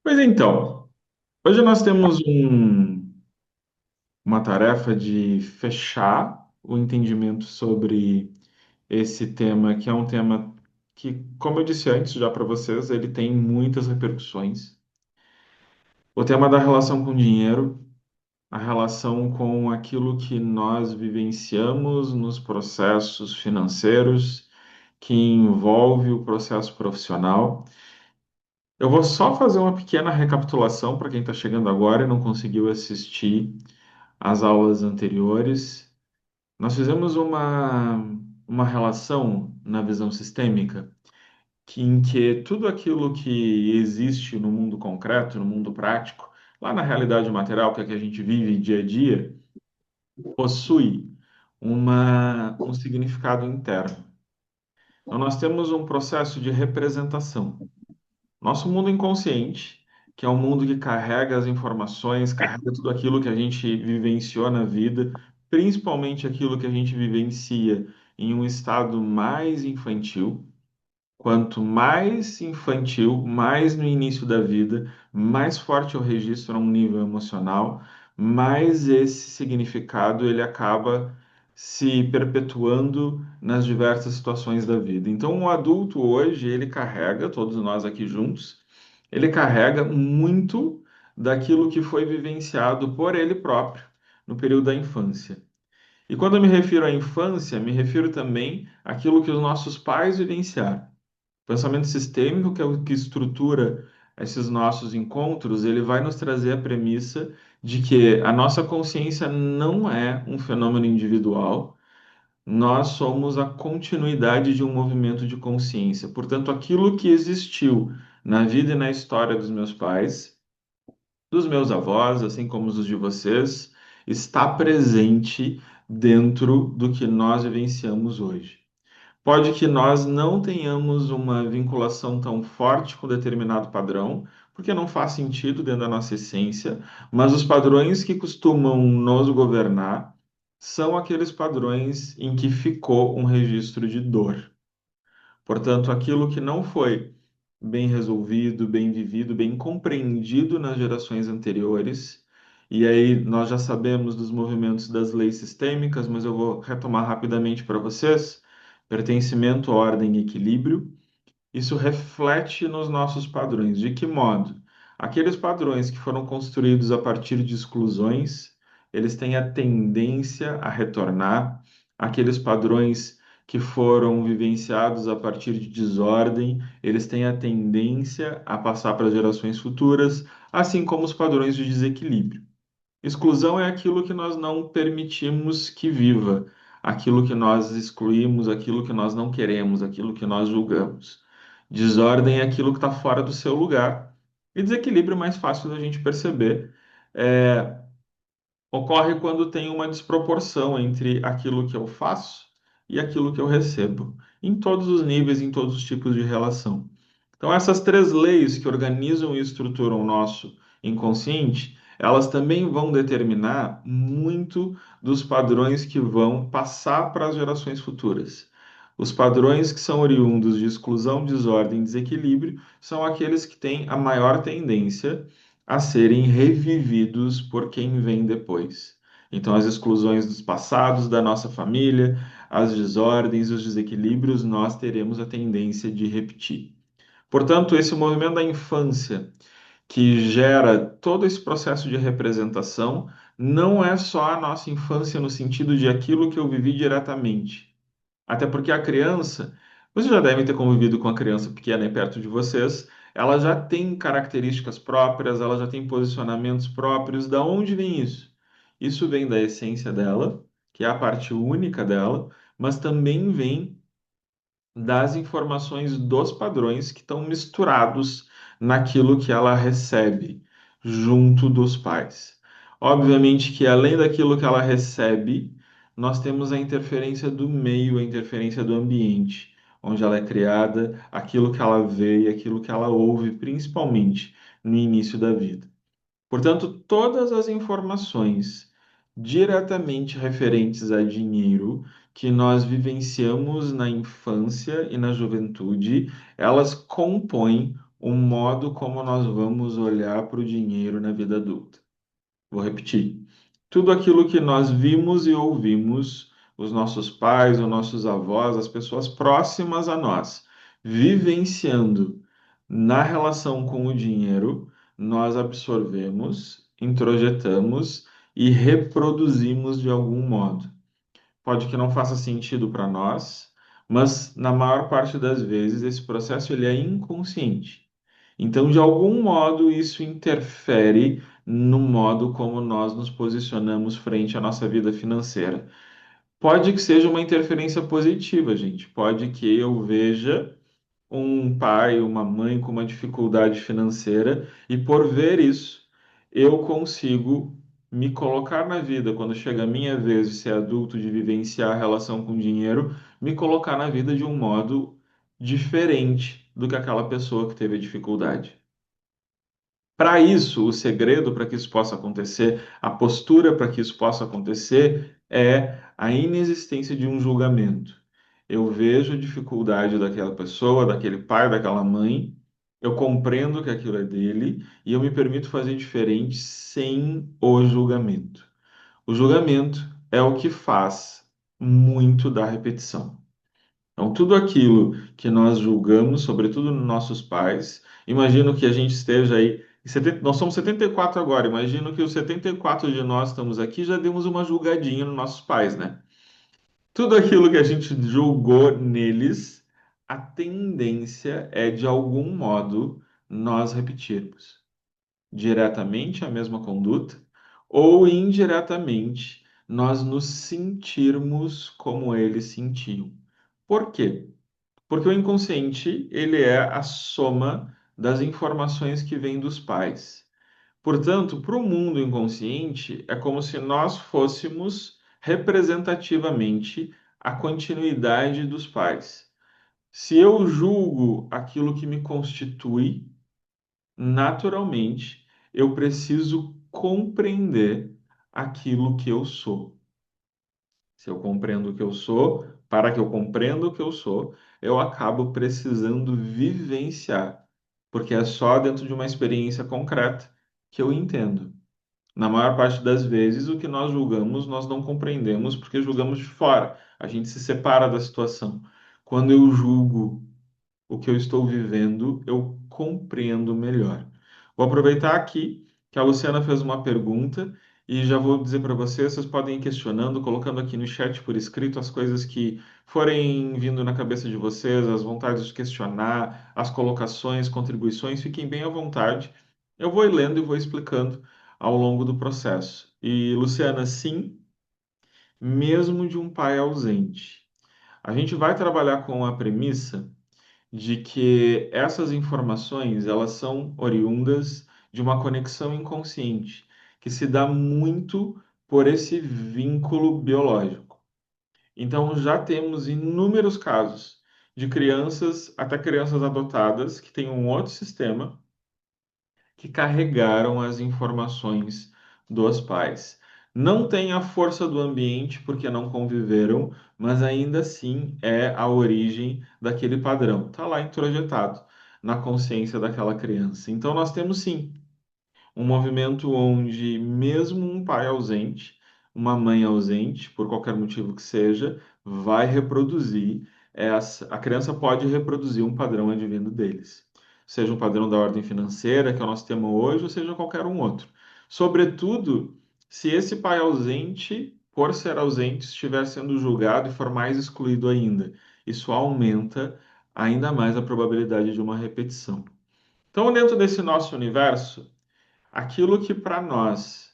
Pois então, hoje nós temos uma tarefa de fechar o entendimento sobre esse tema, que é um tema que, como eu disse antes já para vocês, ele tem muitas repercussões. O tema da relação com o dinheiro, a relação com aquilo que nós vivenciamos nos processos financeiros, que envolve o processo profissional. Eu vou só fazer uma pequena recapitulação para quem está chegando agora e não conseguiu assistir às aulas anteriores. Nós fizemos uma relação na visão sistêmica em que tudo aquilo que existe no mundo concreto, no mundo prático, lá na realidade material, que é que a gente vive dia a dia, possui um significado interno. Então, nós temos um processo de representação. Nosso mundo inconsciente, que é um mundo que carrega as informações, carrega tudo aquilo que a gente vivenciou na vida, principalmente aquilo que a gente vivencia em um estado mais infantil. Quanto mais infantil, mais no início da vida, mais forte o registro a um nível emocional, mais esse significado ele acaba se perpetuando nas diversas situações da vida. Então, o adulto hoje, ele carrega, todos nós aqui juntos, ele carrega muito daquilo que foi vivenciado por ele próprio no período da infância. E quando eu me refiro à infância, me refiro também àquilo que os nossos pais vivenciaram. O pensamento sistêmico, que é o que estrutura esses nossos encontros, ele vai nos trazer a premissa de que a nossa consciência não é um fenômeno individual, nós somos a continuidade de um movimento de consciência. Portanto, aquilo que existiu na vida e na história dos meus pais, dos meus avós, assim como os de vocês, está presente dentro do que nós vivenciamos hoje. Pode que nós não tenhamos uma vinculação tão forte com determinado padrão, porque não faz sentido dentro da nossa essência, mas os padrões que costumam nos governar são aqueles padrões em que ficou um registro de dor. Portanto, aquilo que não foi bem resolvido, bem vivido, bem compreendido nas gerações anteriores. E aí nós já sabemos dos movimentos das leis sistêmicas, mas eu vou retomar rapidamente para vocês. Pertencimento, ordem e equilíbrio. Isso reflete nos nossos padrões. De que modo? Aqueles padrões que foram construídos a partir de exclusões, eles têm a tendência a retornar. Aqueles padrões que foram vivenciados a partir de desordem, eles têm a tendência a passar para gerações futuras, assim como os padrões de desequilíbrio. Exclusão é aquilo que nós não permitimos que viva, aquilo que nós excluímos, aquilo que nós não queremos, aquilo que nós julgamos. Desordem é aquilo que está fora do seu lugar. E desequilíbrio é mais fácil da gente perceber. É, ocorre quando tem uma desproporção entre aquilo que eu faço e aquilo que eu recebo, em todos os níveis, em todos os tipos de relação. Então, essas três leis que organizam e estruturam o nosso inconsciente, elas também vão determinar muito dos padrões que vão passar para as gerações futuras. Os padrões que são oriundos de exclusão, desordem e desequilíbrio são aqueles que têm a maior tendência a serem revividos por quem vem depois. Então, as exclusões dos passados, da nossa família, as desordens, os desequilíbrios, nós teremos a tendência de repetir. Portanto, esse movimento da infância que gera todo esse processo de representação não é só a nossa infância no sentido de aquilo que eu vivi diretamente. Até porque a criança, vocês já devem ter convivido com a criança pequena aí perto de vocês, ela já tem características próprias, ela já tem posicionamentos próprios. Da onde vem isso? Isso vem da essência dela, que é a parte única dela, mas também vem das informações dos padrões que estão misturados naquilo que ela recebe junto dos pais. Obviamente que além daquilo que ela recebe, nós temos a interferência do meio, a interferência do ambiente, onde ela é criada, aquilo que ela vê e aquilo que ela ouve, principalmente no início da vida. Portanto, todas as informações diretamente referentes a dinheiro que nós vivenciamos na infância e na juventude, elas compõem o modo como nós vamos olhar para o dinheiro na vida adulta. Vou repetir. Tudo aquilo que nós vimos e ouvimos, os nossos pais, os nossos avós, as pessoas próximas a nós, vivenciando na relação com o dinheiro, nós absorvemos, introjetamos e reproduzimos de algum modo. Pode que não faça sentido para nós, mas na maior parte das vezes esse processo ele é inconsciente. Então, de algum modo, isso interfere no modo como nós nos posicionamos frente à nossa vida financeira. Pode que seja uma interferência positiva, gente. Pode que eu veja um pai, uma mãe com uma dificuldade financeira e por ver isso, eu consigo me colocar na vida, quando chega a minha vez de ser adulto, de vivenciar a relação com o dinheiro, me colocar na vida de um modo diferente do que aquela pessoa que teve a dificuldade. Para isso, o segredo para que isso possa acontecer, a postura para que isso possa acontecer é a inexistência de um julgamento. Eu vejo a dificuldade daquela pessoa, daquele pai, daquela mãe, eu compreendo que aquilo é dele e eu me permito fazer diferente sem o julgamento. O julgamento é o que faz muito da repetição. Então, tudo aquilo que nós julgamos, sobretudo nos nossos pais, imagino que a gente esteja aí. Nós somos 74 agora, imagino que os 74 de nós estamos aqui já demos uma julgadinha nos nossos pais, né? Tudo aquilo que a gente julgou neles, a tendência é, de algum modo, nós repetirmos diretamente a mesma conduta ou indiretamente nós nos sentirmos como eles sentiam. Por quê? Porque o inconsciente, ele é a soma das informações que vêm dos pais. Portanto, para o mundo inconsciente, é como se nós fôssemos representativamente a continuidade dos pais. Se eu julgo aquilo que me constitui, naturalmente, eu preciso compreender aquilo que eu sou. Se eu compreendo o que eu sou, para que eu compreenda o que eu sou, eu acabo precisando vivenciar, porque é só dentro de uma experiência concreta que eu entendo. Na maior parte das vezes, o que nós julgamos, nós não compreendemos porque julgamos de fora. A gente se separa da situação. Quando eu julgo o que eu estou vivendo, eu compreendo melhor. Vou aproveitar aqui que a Luciana fez uma pergunta e já vou dizer para vocês, vocês podem ir questionando, colocando aqui no chat por escrito as coisas que forem vindo na cabeça de vocês, as vontades de questionar, as colocações, contribuições, fiquem bem à vontade. Eu vou ir lendo e vou explicando ao longo do processo. E, Luciana, sim, mesmo de um pai ausente. A gente vai trabalhar com a premissa de que essas informações elas são oriundas de uma conexão inconsciente que se dá muito por esse vínculo biológico. Então já temos inúmeros casos de crianças, até crianças adotadas, que têm um outro sistema que carregaram as informações dos pais. Não tem a força do ambiente porque não conviveram, mas ainda assim é a origem daquele padrão. Está lá introjetado na consciência daquela criança. Então nós temos sim um movimento onde, mesmo um pai ausente, uma mãe ausente, por qualquer motivo que seja, vai reproduzir, a criança pode reproduzir um padrão advindo deles. Seja um padrão da ordem financeira, que é o nosso tema hoje, ou seja qualquer um outro. Sobretudo, se esse pai ausente, por ser ausente, estiver sendo julgado e for mais excluído ainda. Isso aumenta ainda mais a probabilidade de uma repetição. Então, dentro desse nosso universo, aquilo que para nós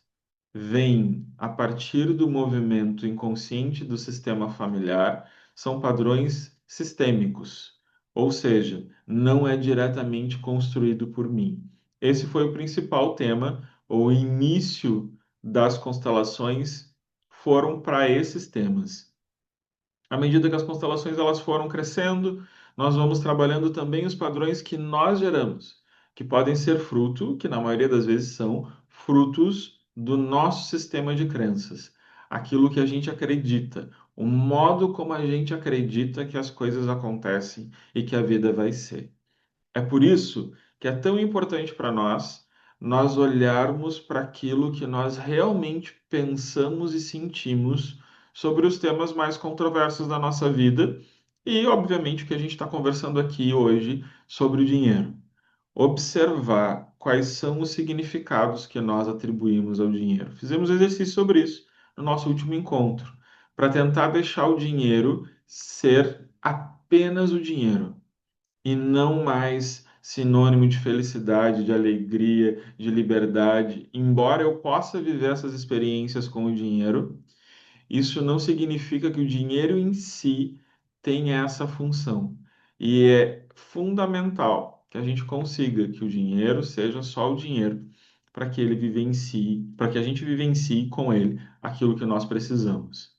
vem a partir do movimento inconsciente do sistema familiar são padrões sistêmicos, ou seja, não é diretamente construído por mim. Esse foi o principal tema, o início das constelações foram para esses temas. À medida que as constelações elas foram crescendo, nós vamos trabalhando também os padrões que nós geramos, que podem ser fruto, que na maioria das vezes são frutos do nosso sistema de crenças, aquilo que a gente acredita, o modo como a gente acredita que as coisas acontecem e que a vida vai ser. É por isso que é tão importante para nós olharmos para aquilo que nós realmente pensamos e sentimos sobre os temas mais controversos da nossa vida e, obviamente, o que a gente está conversando aqui hoje sobre o dinheiro. Observar quais são os significados que nós atribuímos ao dinheiro. Fizemos um exercício sobre isso no nosso último encontro, para tentar deixar o dinheiro ser apenas o dinheiro e não mais sinônimo de felicidade, de alegria, de liberdade. Embora eu possa viver essas experiências com o dinheiro, isso não significa que o dinheiro em si tenha essa função. E é fundamental que a gente consiga que o dinheiro seja só o dinheiro, para que ele vivencie, para que a gente vivencie com ele aquilo que nós precisamos.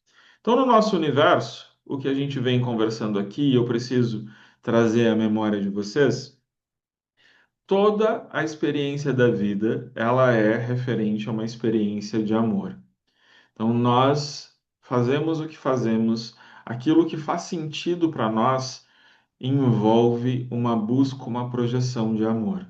Então, no nosso universo, o que a gente vem conversando aqui, eu preciso trazer à memória de vocês, toda a experiência da vida, ela é referente a uma experiência de amor. Então, nós fazemos o que fazemos, aquilo que faz sentido para nós envolve uma busca, uma projeção de amor.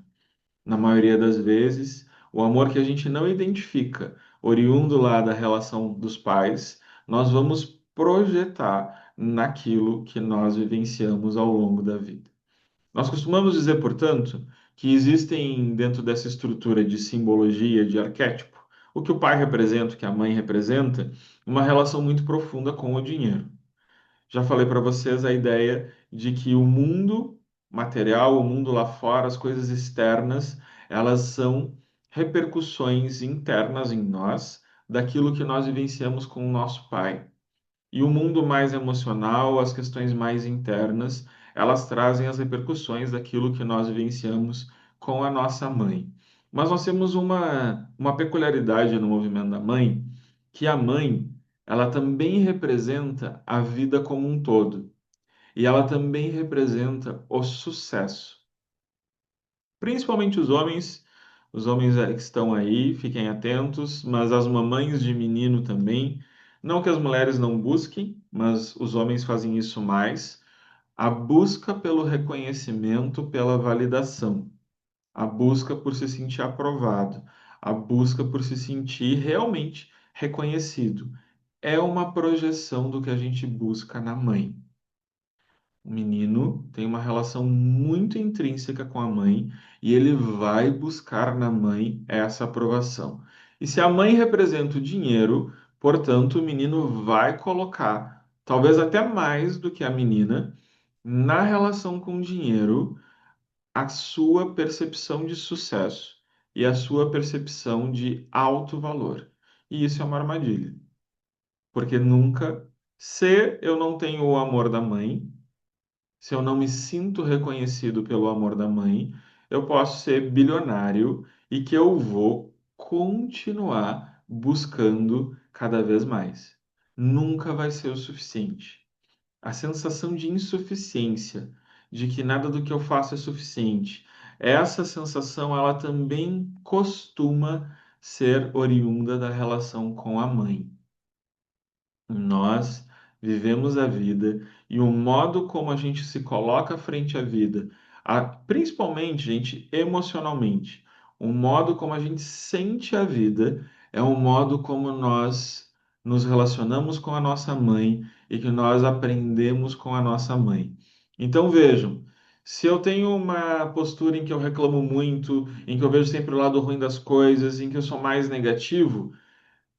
Na maioria das vezes, o amor que a gente não identifica, oriundo lá da relação dos pais, nós vamos projetar naquilo que nós vivenciamos ao longo da vida. Nós costumamos dizer, portanto, que existem dentro dessa estrutura de simbologia, de arquétipo, o que o pai representa, o que a mãe representa, uma relação muito profunda com o dinheiro. Já falei para vocês a ideia de que o mundo material, o mundo lá fora, as coisas externas, elas são repercussões internas em nós daquilo que nós vivenciamos com o nosso pai. E o mundo mais emocional, as questões mais internas, elas trazem as repercussões daquilo que nós vivenciamos com a nossa mãe. Mas nós temos uma peculiaridade no movimento da mãe, que a mãe, ela também representa a vida como um todo. E ela também representa o sucesso. Principalmente os homens que estão aí, fiquem atentos, mas as mamães de menino também. Não que as mulheres não busquem, mas os homens fazem isso mais. A busca pelo reconhecimento, pela validação, a busca por se sentir aprovado, a busca por se sentir realmente reconhecido. É uma projeção do que a gente busca na mãe. O menino tem uma relação muito intrínseca com a mãe e ele vai buscar na mãe essa aprovação. E se a mãe representa o dinheiro, portanto, o menino vai colocar, talvez até mais do que a menina, na relação com o dinheiro, a sua percepção de sucesso e a sua percepção de alto valor. E isso é uma armadilha, porque nunca, se eu não tenho o amor da mãe, se eu não me sinto reconhecido pelo amor da mãe, eu posso ser bilionário e que eu vou continuar buscando cada vez mais. Nunca vai ser o suficiente. A sensação de insuficiência, de que nada do que eu faço é suficiente, essa sensação ela também costuma ser oriunda da relação com a mãe. Nós vivemos a vida e o modo como a gente se coloca frente à vida, principalmente, gente, emocionalmente, o modo como a gente sente a vida é o modo como nós nos relacionamos com a nossa mãe e que nós aprendemos com a nossa mãe. Então vejam, se eu tenho uma postura em que eu reclamo muito, em que eu vejo sempre o lado ruim das coisas, em que eu sou mais negativo,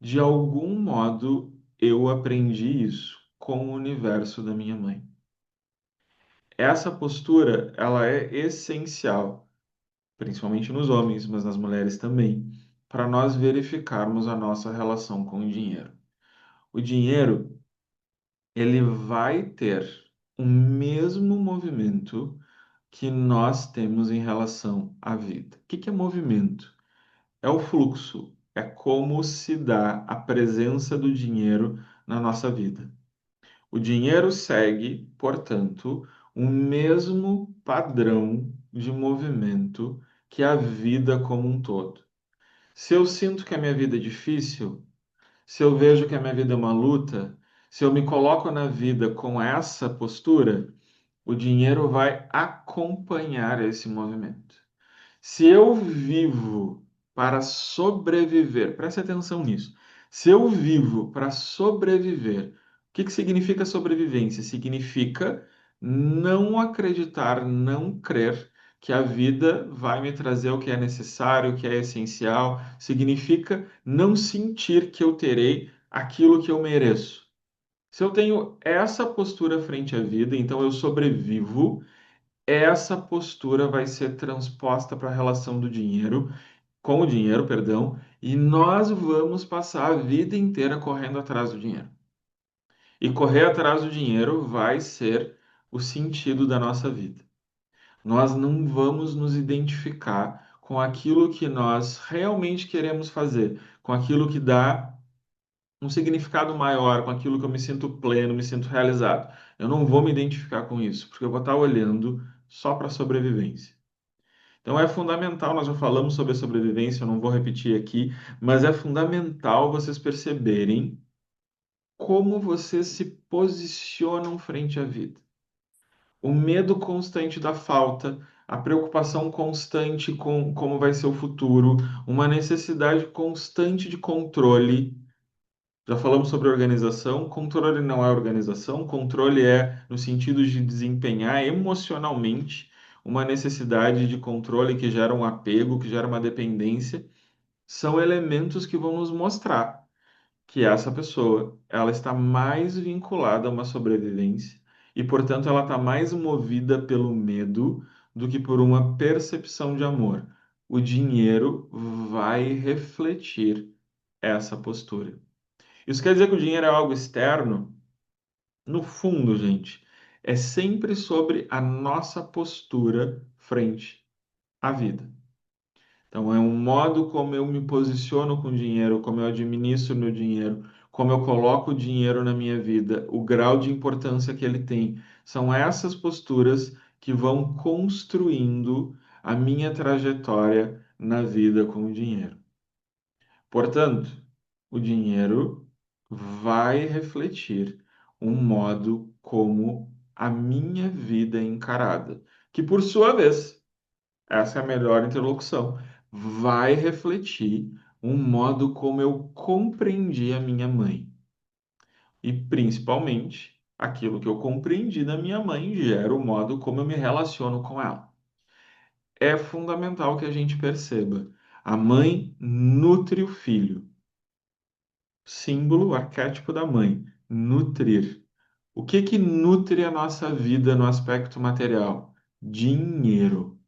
de algum modo, eu aprendi isso com o universo da minha mãe. Essa postura, ela é essencial, principalmente nos homens, mas nas mulheres também, para nós verificarmos a nossa relação com o dinheiro. O dinheiro, ele vai ter o mesmo movimento que nós temos em relação à vida. O que que é movimento? É o fluxo, é como se dá a presença do dinheiro na nossa vida. O dinheiro segue, portanto, o mesmo padrão de movimento que a vida como um todo. Se eu sinto que a minha vida é difícil, se eu vejo que a minha vida é uma luta, se eu me coloco na vida com essa postura, o dinheiro vai acompanhar esse movimento. Se eu vivo para sobreviver, preste atenção nisso. Se eu vivo para sobreviver, o que que significa sobrevivência? Significa não acreditar, não crer que a vida vai me trazer o que é necessário, o que é essencial. Significa não sentir que eu terei aquilo que eu mereço. Se eu tenho essa postura frente à vida, então eu sobrevivo. Essa postura vai ser transposta para a relação do dinheiro, com o dinheiro, perdão, e nós vamos passar a vida inteira correndo atrás do dinheiro. E correr atrás do dinheiro vai ser o sentido da nossa vida. Nós não vamos nos identificar com aquilo que nós realmente queremos fazer, com aquilo que dá um significado maior, com aquilo que eu me sinto pleno, me sinto realizado. Eu não vou me identificar com isso, porque eu vou estar olhando só para a sobrevivência. Então é fundamental, nós já falamos sobre a sobrevivência, eu não vou repetir aqui, mas é fundamental vocês perceberem como vocês se posicionam frente à vida. O medo constante da falta, a preocupação constante com como vai ser o futuro, uma necessidade constante de controle. Já falamos sobre organização, controle não é organização, controle é no sentido de desempenhar emocionalmente uma necessidade de controle que gera um apego, que gera uma dependência, são elementos que vão nos mostrar que essa pessoa, ela está mais vinculada a uma sobrevivência e, portanto, ela está mais movida pelo medo do que por uma percepção de amor. O dinheiro vai refletir essa postura. Isso quer dizer que o dinheiro é algo externo? No fundo, gente, é sempre sobre a nossa postura frente à vida. Então, é um modo como eu me posiciono com o dinheiro, como eu administro meu dinheiro, como eu coloco o dinheiro na minha vida, o grau de importância que ele tem. São essas posturas que vão construindo a minha trajetória na vida com o dinheiro. Portanto, o dinheiro vai refletir um modo como a minha vida é encarada, que por sua vez, essa é a melhor interlocução, vai refletir um modo como eu compreendi a minha mãe. E principalmente, aquilo que eu compreendi da minha mãe gera o modo como eu me relaciono com ela. É fundamental que a gente perceba. A mãe nutre o filho. Símbolo, arquétipo da mãe, nutrir. O que que nutre a nossa vida no aspecto material? Dinheiro.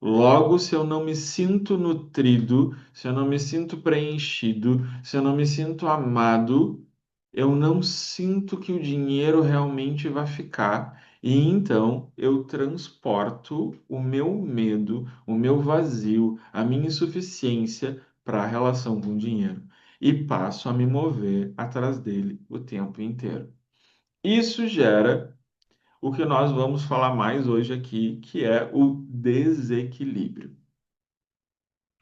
Logo, se eu não me sinto nutrido, se eu não me sinto preenchido, se eu não me sinto amado, eu não sinto que o dinheiro realmente vai ficar. E então eu transporto o meu medo, o meu vazio, a minha insuficiência para a relação com o dinheiro e passo a me mover atrás dele o tempo inteiro. Isso gera o que nós vamos falar mais hoje aqui, que é o desequilíbrio.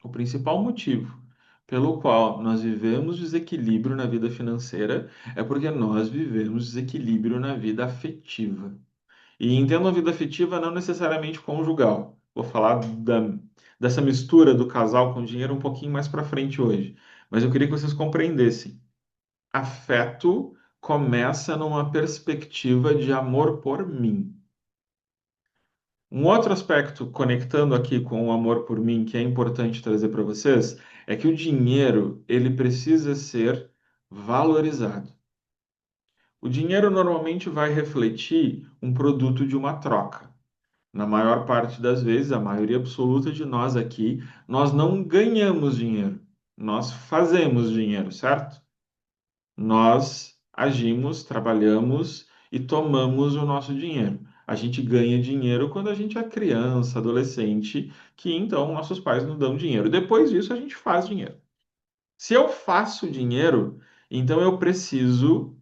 O principal motivo pelo qual nós vivemos desequilíbrio na vida financeira é porque nós vivemos desequilíbrio na vida afetiva. E entendo a vida afetiva não necessariamente conjugal. Vou falar dessa mistura do casal com dinheiro um pouquinho mais para frente hoje. Mas eu queria que vocês compreendessem. Afeto começa numa perspectiva de amor por mim. Um outro aspecto, conectando aqui com o amor por mim, que é importante trazer para vocês, é que o dinheiro, ele precisa ser valorizado. O dinheiro normalmente vai refletir um produto de uma troca. Na maior parte das vezes, a maioria absoluta de nós aqui, nós não ganhamos dinheiro, nós fazemos dinheiro, certo? Nós agimos, trabalhamos e tomamos o nosso dinheiro. A gente ganha dinheiro quando a gente é criança, adolescente, que então nossos pais nos dão dinheiro. Depois disso, a gente faz dinheiro. Se eu faço dinheiro, então eu preciso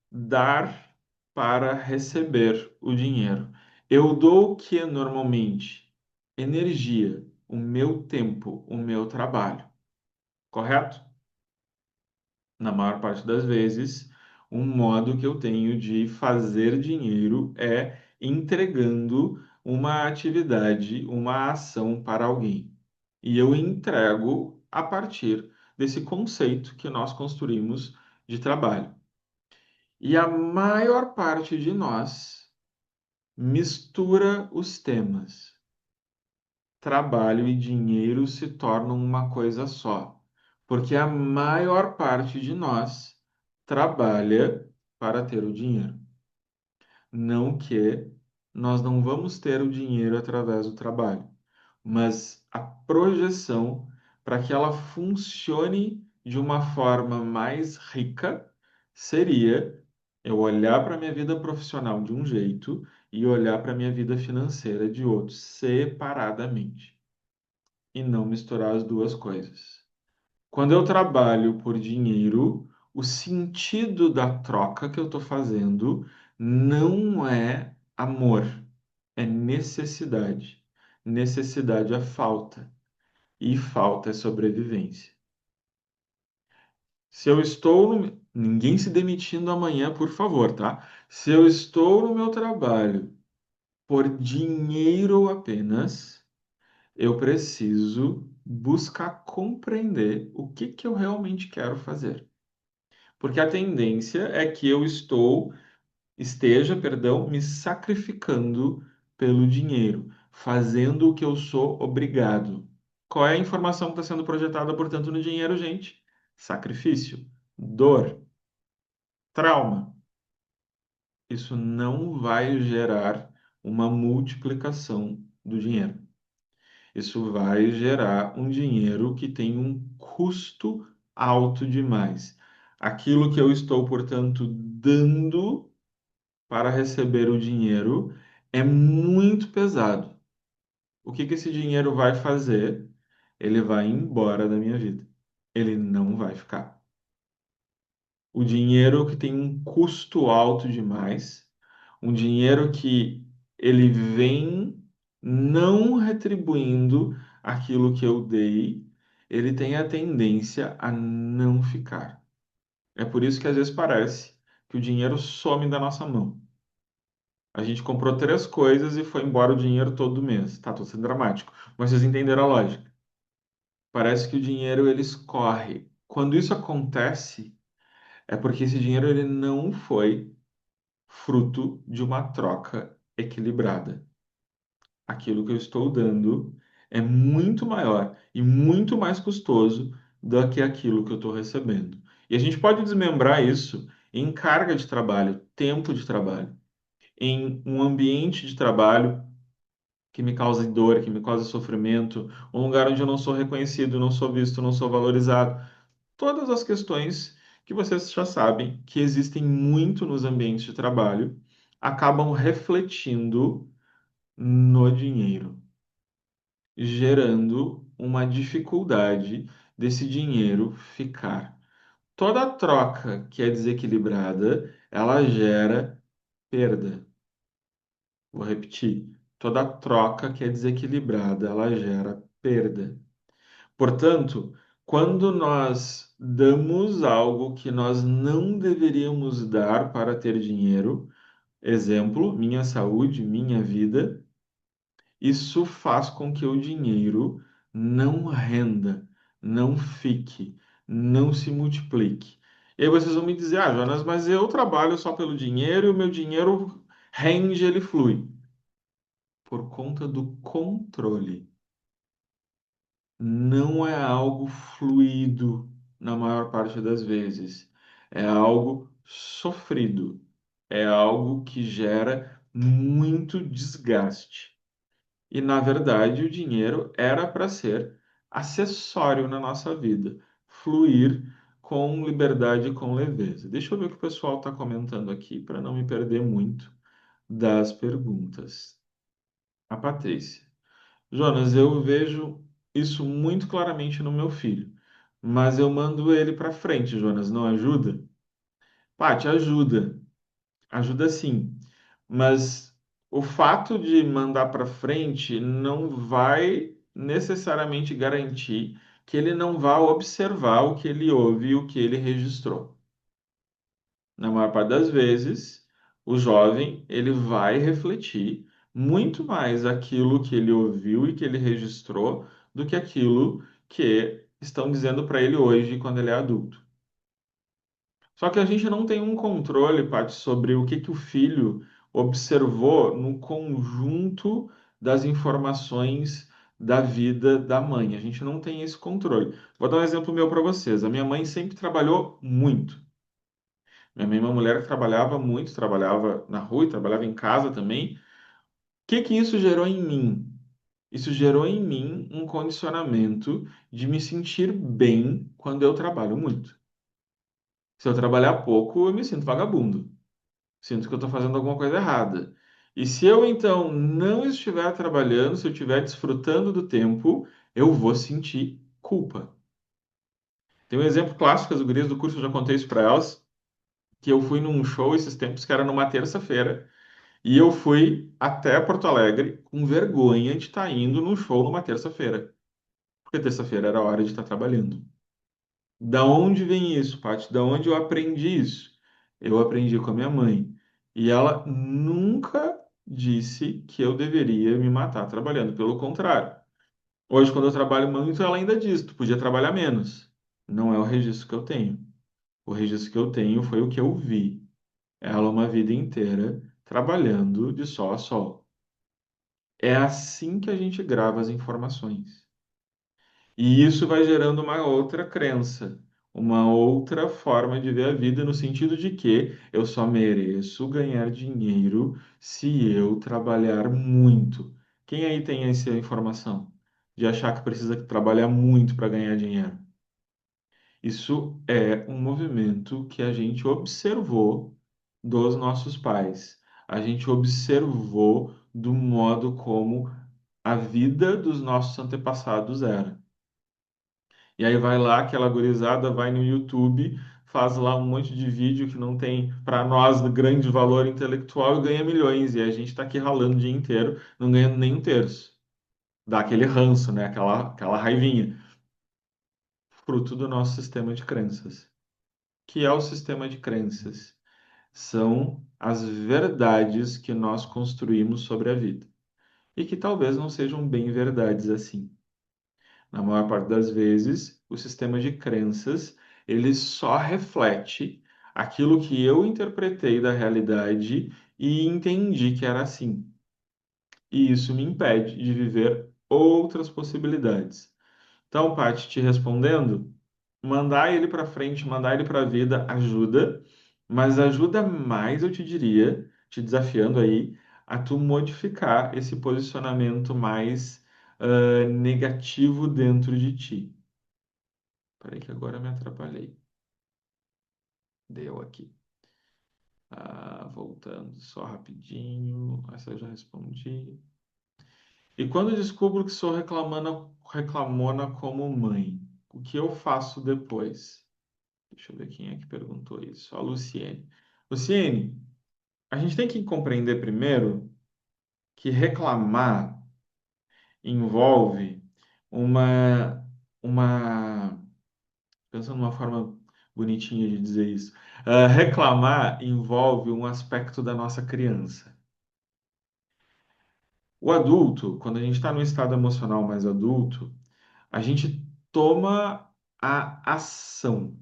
dar para receber o dinheiro. Eu dou o que normalmente? Energia, o meu tempo, o meu trabalho. Correto? Na maior parte das vezes, um modo que eu tenho de fazer dinheiro é entregando uma atividade, uma ação para alguém. E eu entrego a partir desse conceito que nós construímos de trabalho. E a maior parte de nós mistura os temas. Trabalho e dinheiro se tornam uma coisa só, porque a maior parte de nós trabalha para ter o dinheiro. Não que nós não vamos ter o dinheiro através do trabalho, mas a projeção para que ela funcione de uma forma mais rica seria eu olhar para a minha vida profissional de um jeito e olhar para a minha vida financeira de outro, separadamente, e não misturar as duas coisas. Quando eu trabalho por dinheiro, o sentido da troca que eu estou fazendo não é amor, é necessidade. Necessidade é falta, e falta é sobrevivência. Se eu estou Ninguém se demitindo amanhã, por favor, tá? Se eu estou no meu trabalho por dinheiro apenas, eu preciso buscar compreender o que que eu realmente quero fazer. Porque a tendência é que esteja, perdão, me sacrificando pelo dinheiro, fazendo o que eu sou obrigado. Qual é a informação que está sendo projetada, portanto, no dinheiro, gente? Sacrifício, dor, trauma. Isso não vai gerar uma multiplicação do dinheiro. Isso vai gerar um dinheiro que tem um custo alto demais. Aquilo que eu estou, portanto, dando para receber o dinheiro é muito pesado. O que que esse dinheiro vai fazer? Ele vai embora da minha vida. Ele não vai ficar. O dinheiro que tem um custo alto demais, um dinheiro que ele vem não retribuindo aquilo que eu dei, ele tem a tendência a não ficar. É por isso que às vezes parece que o dinheiro some da nossa mão. A gente comprou três coisas e foi embora o dinheiro todo mês. Tá, tô sendo dramático, mas vocês entenderam a lógica. Parece que o dinheiro ele escorre. Quando isso acontece, é porque esse dinheiro ele não foi fruto de uma troca equilibrada. Aquilo que eu estou dando é muito maior e muito mais custoso do que aquilo que eu estou recebendo. E a gente pode desmembrar isso em carga de trabalho, tempo de trabalho, em um ambiente de trabalho que me causa dor, que me causa sofrimento, um lugar onde eu não sou reconhecido, não sou visto, não sou valorizado. Todas as questões que vocês já sabem que existem muito nos ambientes de trabalho acabam refletindo no dinheiro, gerando uma dificuldade desse dinheiro ficar. Toda troca que é desequilibrada, ela gera perda. Vou repetir. Toda troca que é desequilibrada, ela gera perda. Portanto, quando nós damos algo que nós não deveríamos dar para ter dinheiro, exemplo, minha saúde, minha vida, isso faz com que o dinheiro não renda, não fique, não se multiplique. E aí vocês vão me dizer, ah, Jonas, mas eu trabalho só pelo dinheiro e o meu dinheiro rende, ele flui. Por conta do controle. Não é algo fluido na maior parte das vezes. É algo sofrido. É algo que gera muito desgaste. E, na verdade, o dinheiro era para ser acessório na nossa vida, fluir com liberdade e com leveza. Deixa eu ver o que o pessoal está comentando aqui para não me perder muito das perguntas. A Patrícia. Jonas, eu vejo isso muito claramente no meu filho, mas eu mando ele para frente, Jonas, não ajuda? Paty, ajuda, ajuda sim, mas o fato de mandar para frente não vai necessariamente garantir que ele não vá observar o que ele ouve e o que ele registrou. Na maior parte das vezes, o jovem ele vai refletir, muito mais aquilo que ele ouviu e que ele registrou do que aquilo que estão dizendo para ele hoje quando ele é adulto. Só que a gente não tem um controle, Paty, sobre o que que o filho observou no conjunto das informações da vida da mãe. A gente não tem esse controle. Vou dar um exemplo meu para vocês. A minha mãe sempre trabalhou muito. Minha mãe é uma mulher que trabalhava muito, trabalhava na rua e trabalhava em casa também. O que que isso gerou em mim? Isso gerou em mim um condicionamento de me sentir bem quando eu trabalho muito. Se eu trabalhar pouco, eu me sinto vagabundo. Sinto que eu estou fazendo alguma coisa errada. E se eu então não estiver trabalhando, se eu estiver desfrutando do tempo, eu vou sentir culpa. Tem um exemplo clássico, as gurias do curso eu já contei isso para elas, que eu fui num show esses tempos que era numa terça-feira, e eu fui até Porto Alegre com vergonha de estar indo num show numa terça-feira, porque terça-feira era a hora de estar trabalhando. Da onde vem isso, Paty? Da onde eu aprendi isso? Eu aprendi com a minha mãe. E ela nunca disse que eu deveria me matar trabalhando. Pelo contrário. Hoje, quando eu trabalho muito, ela ainda diz: tu podia trabalhar menos. Não é o registro que eu tenho. O registro que eu tenho foi o que eu vi. Ela uma vida inteira trabalhando de sol a sol. É assim que a gente grava as informações. E isso vai gerando uma outra crença, uma outra forma de ver a vida, no sentido de que eu só mereço ganhar dinheiro se eu trabalhar muito. Quem aí tem essa informação de achar que precisa trabalhar muito para ganhar dinheiro? Isso é um movimento que a gente observou dos nossos pais. A gente observou do modo como a vida dos nossos antepassados era. E aí vai lá, aquela gurizada vai no YouTube, faz lá um monte de vídeo que não tem, para nós, grande valor intelectual e ganha milhões. E a gente está aqui ralando o dia inteiro, não ganhando nem um terço. Dá aquele ranço, né? Aquela raivinha. Fruto do nosso sistema de crenças. Que é o sistema de crenças? São as verdades que nós construímos sobre a vida. E que talvez não sejam bem verdades assim. Na maior parte das vezes, o sistema de crenças, ele só reflete aquilo que eu interpretei da realidade e entendi que era assim. E isso me impede de viver outras possibilidades. Então, Paty, te respondendo, mandar ele para frente, mandar ele para a vida ajuda, mas ajuda mais, eu te diria, te desafiando aí, a tu modificar esse posicionamento mais negativo dentro de ti. Peraí que agora eu me atrapalhei. Deu aqui. Ah, voltando só rapidinho. Essa eu já respondi. E quando descubro que sou reclamona como mãe, o que eu faço depois? Deixa eu ver quem é que perguntou isso. A Luciene. Luciene, a gente tem que compreender primeiro que reclamar envolve uma, uma pensando numa forma bonitinha de dizer isso, reclamar envolve um aspecto da nossa criança. O adulto, quando a gente está no estado emocional mais adulto, a gente toma a ação.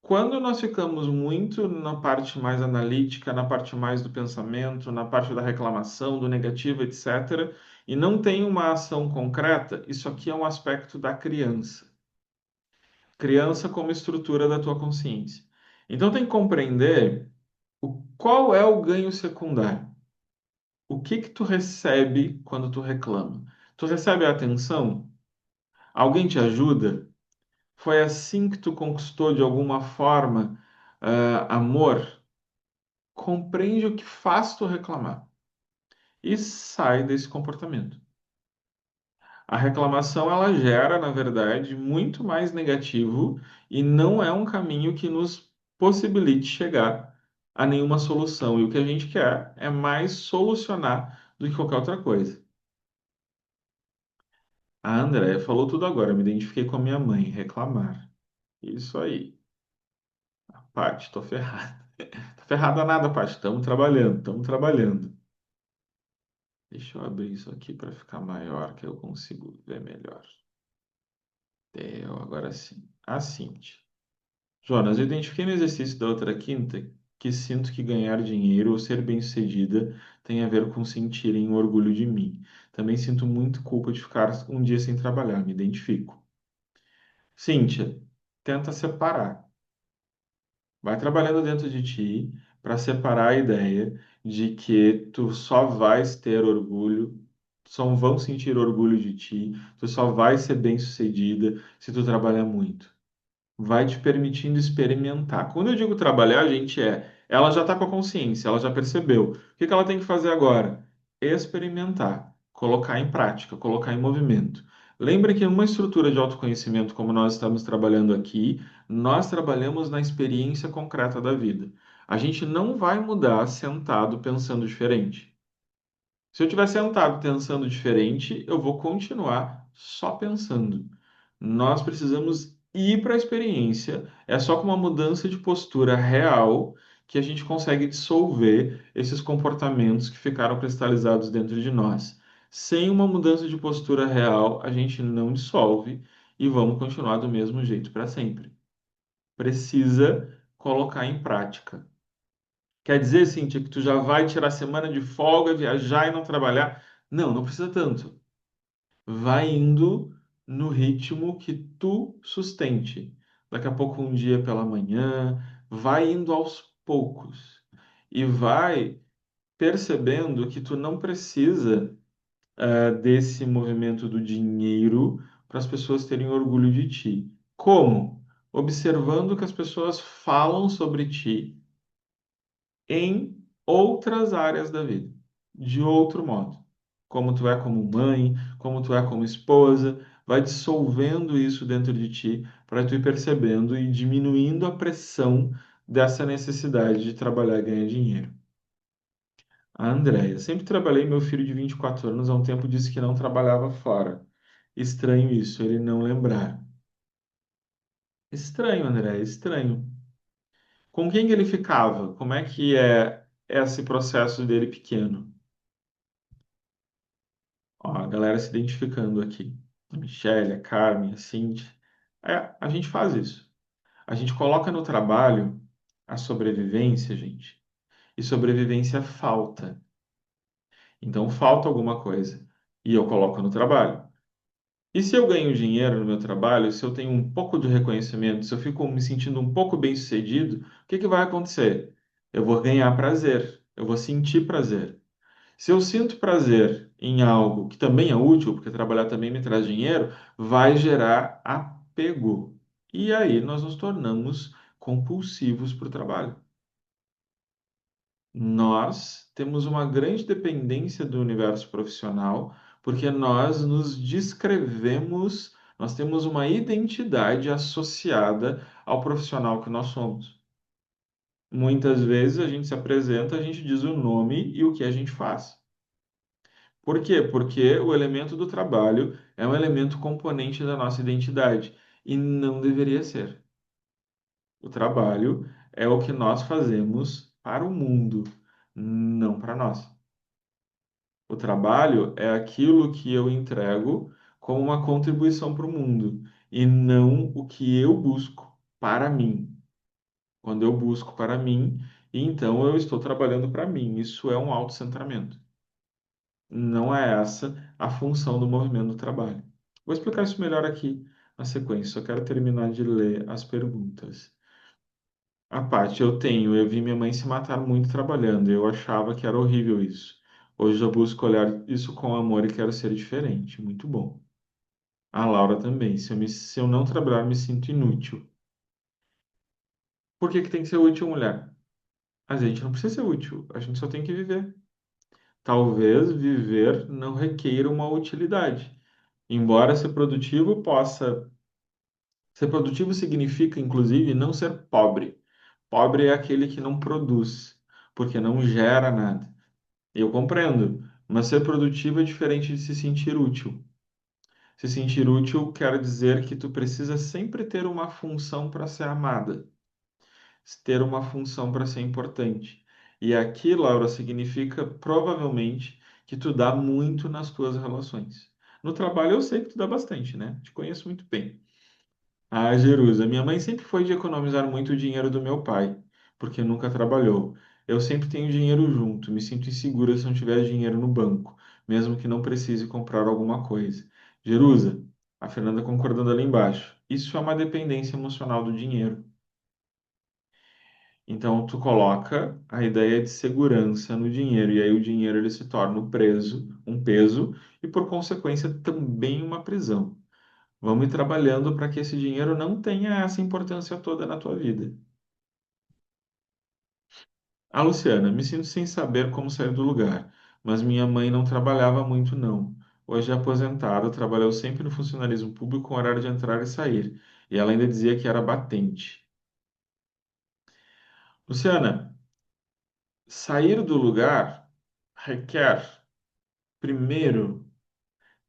Quando nós ficamos muito na parte mais analítica, na parte mais do pensamento, na parte da reclamação, do negativo, etc., e não tem uma ação concreta, isso aqui é um aspecto da criança. Criança como estrutura da tua consciência. Então tem que compreender qual é o ganho secundário. O que que tu recebe quando tu reclama? Tu recebe a atenção? Alguém te ajuda? Foi assim que tu conquistou de alguma forma, amor? Compreende o que faz tu reclamar e sai desse comportamento. A reclamação ela gera, na verdade, muito mais negativo e não é um caminho que nos possibilite chegar a nenhuma solução. E o que a gente quer é mais solucionar do que qualquer outra coisa. A Andrea falou tudo agora, me identifiquei com a minha mãe, reclamar. Isso aí. A parte, tô ferrado. Tá ferrada nada, Paty. Estamos trabalhando, estamos trabalhando. Deixa eu abrir isso aqui para ficar maior, que eu consigo ver melhor. Deu, agora sim. A Cintia. Jonas, eu identifiquei no exercício da outra quinta que sinto que ganhar dinheiro ou ser bem-sucedida tem a ver com sentirem orgulho de mim. Também sinto muito culpa de ficar um dia sem trabalhar, me identifico. Cíntia, tenta separar. Vai trabalhando dentro de ti para separar a ideia de que tu só vais ter orgulho, só vão sentir orgulho de ti, tu só vai ser bem-sucedida se tu trabalhar muito. Vai te permitindo experimentar. Quando eu digo trabalhar, gente, ela já está com a consciência, ela já percebeu. O que que ela tem que fazer agora? Experimentar, colocar em prática, colocar em movimento. Lembre que numa estrutura de autoconhecimento, como nós estamos trabalhando aqui, nós trabalhamos na experiência concreta da vida. A gente não vai mudar sentado pensando diferente. Se eu estiver sentado pensando diferente, eu vou continuar só pensando. Nós precisamos ir para a experiência. É só com uma mudança de postura real que a gente consegue dissolver esses comportamentos que ficaram cristalizados dentro de nós. Sem uma mudança de postura real, a gente não dissolve e vamos continuar do mesmo jeito para sempre. Precisa colocar em prática. Quer dizer, Cíntia, que tu já vai tirar a semana de folga, viajar e não trabalhar? Não, não precisa tanto. Vai indo no ritmo que tu sustente. Daqui a pouco, um dia pela manhã, vai indo aos poucos. E vai percebendo que tu não precisa, desse movimento do dinheiro para as pessoas terem orgulho de ti. Como? Observando que as pessoas falam sobre ti em outras áreas da vida, de outro modo. Como tu é como mãe, como tu é como esposa, vai dissolvendo isso dentro de ti para tu ir percebendo e diminuindo a pressão dessa necessidade de trabalhar e ganhar dinheiro. A Andréia, sempre trabalhei, meu filho de 24 anos há um tempo disse que não trabalhava fora. Estranho isso, ele não lembrar. Estranho, André, estranho. Com quem que ele ficava? Como é que é esse processo dele pequeno? Ó, a galera se identificando aqui. A Michelle, a Carmen, a Cindy. A gente faz isso. A gente coloca no trabalho a sobrevivência, gente. E sobrevivência falta. Então falta alguma coisa. E eu coloco no trabalho. E se eu ganho dinheiro no meu trabalho, se eu tenho um pouco de reconhecimento, se eu fico me sentindo um pouco bem-sucedido, o que que vai acontecer? Eu vou ganhar prazer. Eu vou sentir prazer. Se eu sinto prazer em algo que também é útil, porque trabalhar também me traz dinheiro, vai gerar apego. E aí nós nos tornamos compulsivos para o trabalho. Nós temos uma grande dependência do universo profissional, porque nós nos descrevemos, nós temos uma identidade associada ao profissional que nós somos. Muitas vezes a gente se apresenta, a gente diz o nome e o que a gente faz. Por quê? Porque o elemento do trabalho é um elemento componente da nossa identidade e não deveria ser. O trabalho é o que nós fazemos para o mundo, não para nós. O trabalho é aquilo que eu entrego como uma contribuição para o mundo e não o que eu busco para mim. Quando eu busco para mim, então eu estou trabalhando para mim. Isso é um autocentramento. Não é essa a função do movimento do trabalho. Vou explicar isso melhor aqui na sequência. Só quero terminar de ler as perguntas. A parte eu vi minha mãe se matar muito trabalhando. Eu achava que era horrível isso. Hoje eu busco olhar isso com amor e quero ser diferente. Muito bom. A Laura também. Se eu não trabalhar, me sinto inútil. Por que que tem que ser útil, mulher? A gente não precisa ser útil. A gente só tem que viver. Talvez viver não requeira uma utilidade. Embora ser produtivo possa. Ser produtivo significa, inclusive, não ser pobre. Pobre é aquele que não produz, porque não gera nada. Eu compreendo, mas ser produtivo é diferente de se sentir útil. Se sentir útil quer dizer que tu precisa sempre ter uma função para ser amada. ter uma função para ser importante. E aqui, Laura, significa provavelmente que tu dá muito nas tuas relações. No trabalho eu sei que tu dá bastante, né? Te conheço muito bem. Ah, Jerusa, minha mãe sempre foi de economizar muito o dinheiro do meu pai, porque nunca trabalhou. Eu sempre tenho dinheiro junto, me sinto insegura se não tiver dinheiro no banco, mesmo que não precise comprar alguma coisa. Jerusa, a Fernanda concordando ali embaixo. Isso é uma dependência emocional do dinheiro. Então, tu coloca a ideia de segurança no dinheiro, e aí o dinheiro ele se torna um peso, e por consequência também uma prisão. Vamos ir trabalhando para que esse dinheiro não tenha essa importância toda na tua vida. A Luciana, me sinto sem saber como sair do lugar, mas minha mãe não trabalhava muito, não. Hoje é aposentada, trabalhou sempre no funcionalismo público com horário de entrar e sair. E ela ainda dizia que era batente. Luciana, sair do lugar requer, primeiro,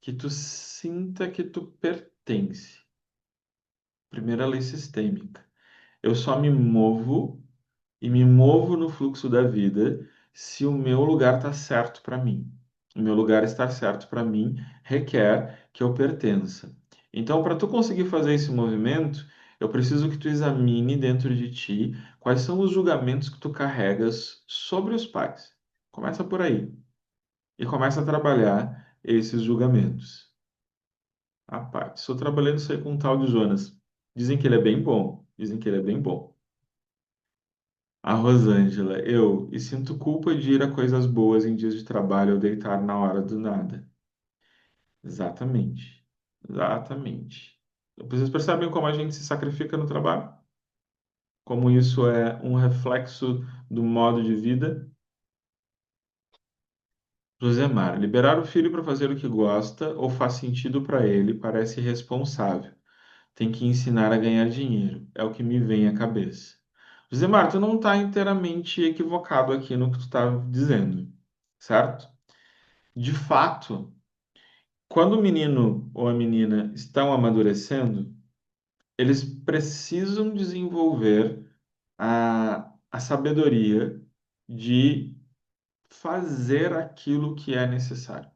que tu sinta que tu pertence. Primeira lei sistêmica. Eu só me movo e me movo no fluxo da vida se o meu lugar está certo para mim. O meu lugar estar certo para mim requer que eu pertença. Então, para tu conseguir fazer esse movimento, eu preciso que tu examine dentro de ti quais são os julgamentos que tu carregas sobre os pais. Começa por aí e começa a trabalhar esses julgamentos. Rapaz, estou trabalhando isso aí com um tal de Jonas. Dizem que ele é bem bom. Dizem que ele é bem bom. A Rosângela, e sinto culpa de ir a coisas boas em dias de trabalho ou deitar na hora do nada. Exatamente. Exatamente. Vocês percebem como a gente se sacrifica no trabalho? Como isso é um reflexo do modo de vida? Josemar, liberar o filho para fazer o que gosta ou faz sentido para ele parece irresponsável. Tem que ensinar a ganhar dinheiro. É o que me vem à cabeça. Josemar, tu não está inteiramente equivocado aqui no que tu está dizendo, certo? De fato, quando o menino ou a menina estão amadurecendo, eles precisam desenvolver a sabedoria de fazer aquilo que é necessário.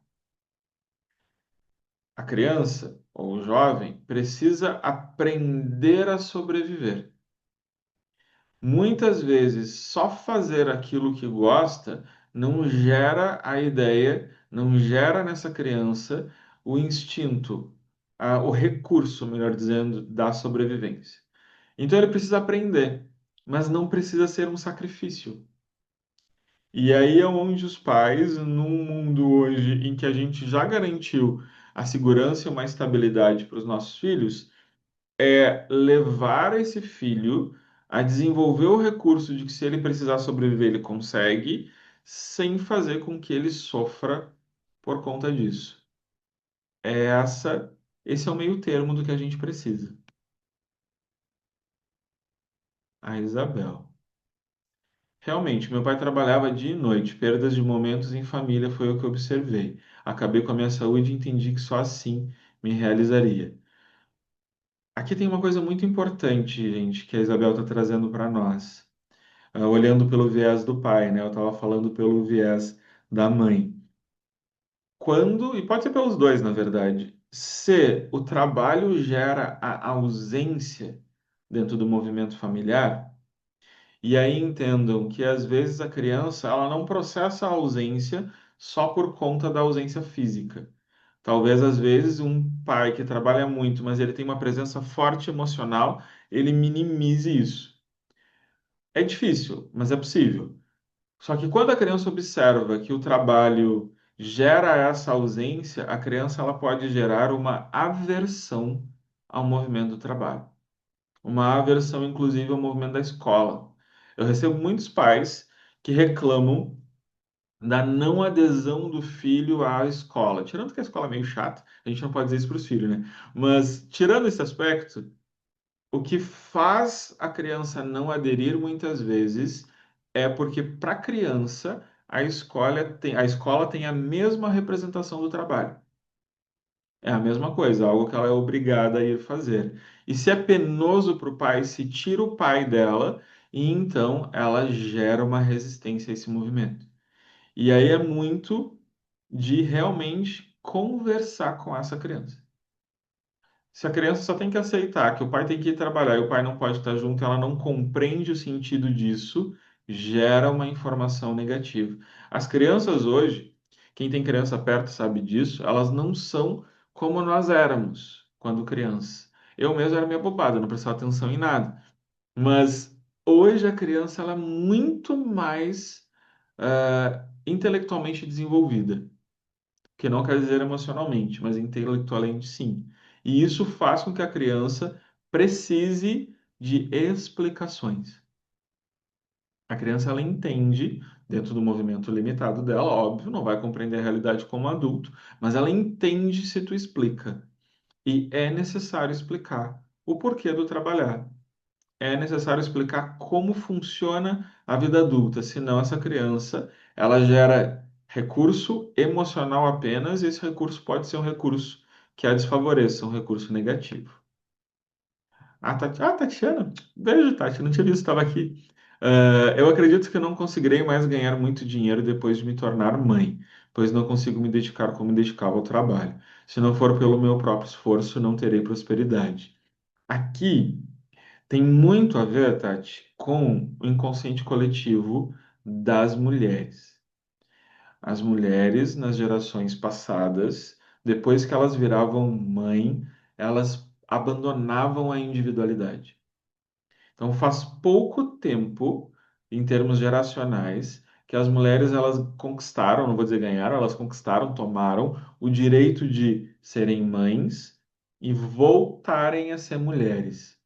A criança ou o jovem precisa aprender a sobreviver. Muitas vezes, só fazer aquilo que gosta não gera a ideia, não gera nessa criança o instinto, o recurso, melhor dizendo, da sobrevivência. Então ele precisa aprender, mas não precisa ser um sacrifício. E aí é onde os pais, num mundo hoje em que a gente já garantiu a segurança e uma estabilidade para os nossos filhos, é levar esse filho a desenvolver o recurso de que se ele precisar sobreviver, ele consegue, sem fazer com que ele sofra por conta disso. É esse é o meio termo do que a gente precisa. A Isabel. Realmente, meu pai trabalhava dia e noite, perdas de momentos em família foi o que observei. Acabei com a minha saúde e entendi que só assim me realizaria. Aqui tem uma coisa muito importante, gente, que a Isabel está trazendo para nós. Olhando pelo viés do pai, né? Eu estava falando pelo viés da mãe. Quando, e pode ser pelos dois, na verdade, se o trabalho gera a ausência dentro do movimento familiar, e aí entendam que às vezes a criança ela não processa a ausência só por conta da ausência física. Talvez às vezes um pai que trabalha muito, mas ele tem uma presença forte emocional, ele minimize isso. É difícil, mas é possível. Só que quando a criança observa que o trabalho gera essa ausência, a criança ela pode gerar uma aversão ao movimento do trabalho, uma aversão inclusive ao movimento da escola. Eu recebo muitos pais que reclamam da não adesão do filho à escola. Tirando que a escola é meio chata, a gente não pode dizer isso para os filhos, né? Mas tirando esse aspecto, o que faz a criança não aderir muitas vezes é porque para a criança a escola tem a mesma representação do trabalho. É a mesma coisa, algo que ela é obrigada a ir fazer. E se é penoso para o pai, se tira o pai dela e então ela gera uma resistência a esse movimento. E aí é muito de realmente conversar com essa criança. Se a criança só tem que aceitar que o pai tem que ir trabalhar e o pai não pode estar junto, ela não compreende o sentido disso, gera uma informação negativa. As crianças hoje, quem tem criança perto sabe disso, elas não são como nós éramos quando criança. Eu mesmo era meio bobado, não prestava atenção em nada. Mas hoje a criança ela é muito mais intelectualmente desenvolvida, que não quer dizer emocionalmente, mas intelectualmente sim. E isso faz com que a criança precise de explicações. A criança ela entende, dentro do movimento limitado dela, óbvio, não vai compreender a realidade como adulto, mas ela entende se tu explica. E é necessário explicar o porquê do trabalhar. É necessário explicar como funciona a vida adulta, senão essa criança, ela gera recurso emocional apenas, e esse recurso pode ser um recurso que a desfavoreça, um recurso negativo. Tatiana, beijo, Tati, não tinha visto, estava aqui. Eu acredito que eu não conseguirei mais ganhar muito dinheiro depois de me tornar mãe, pois não consigo me dedicar como me dedicava ao trabalho. Se não for pelo meu próprio esforço, não terei prosperidade. Aqui tem muito a ver, Tati, com o inconsciente coletivo das mulheres. As mulheres, nas gerações passadas, depois que elas viravam mãe, elas abandonavam a individualidade. Então, faz pouco tempo, em termos geracionais, que as mulheres elas conquistaram, não vou dizer ganharam, elas conquistaram, tomaram o direito de serem mães e voltarem a ser mulheres.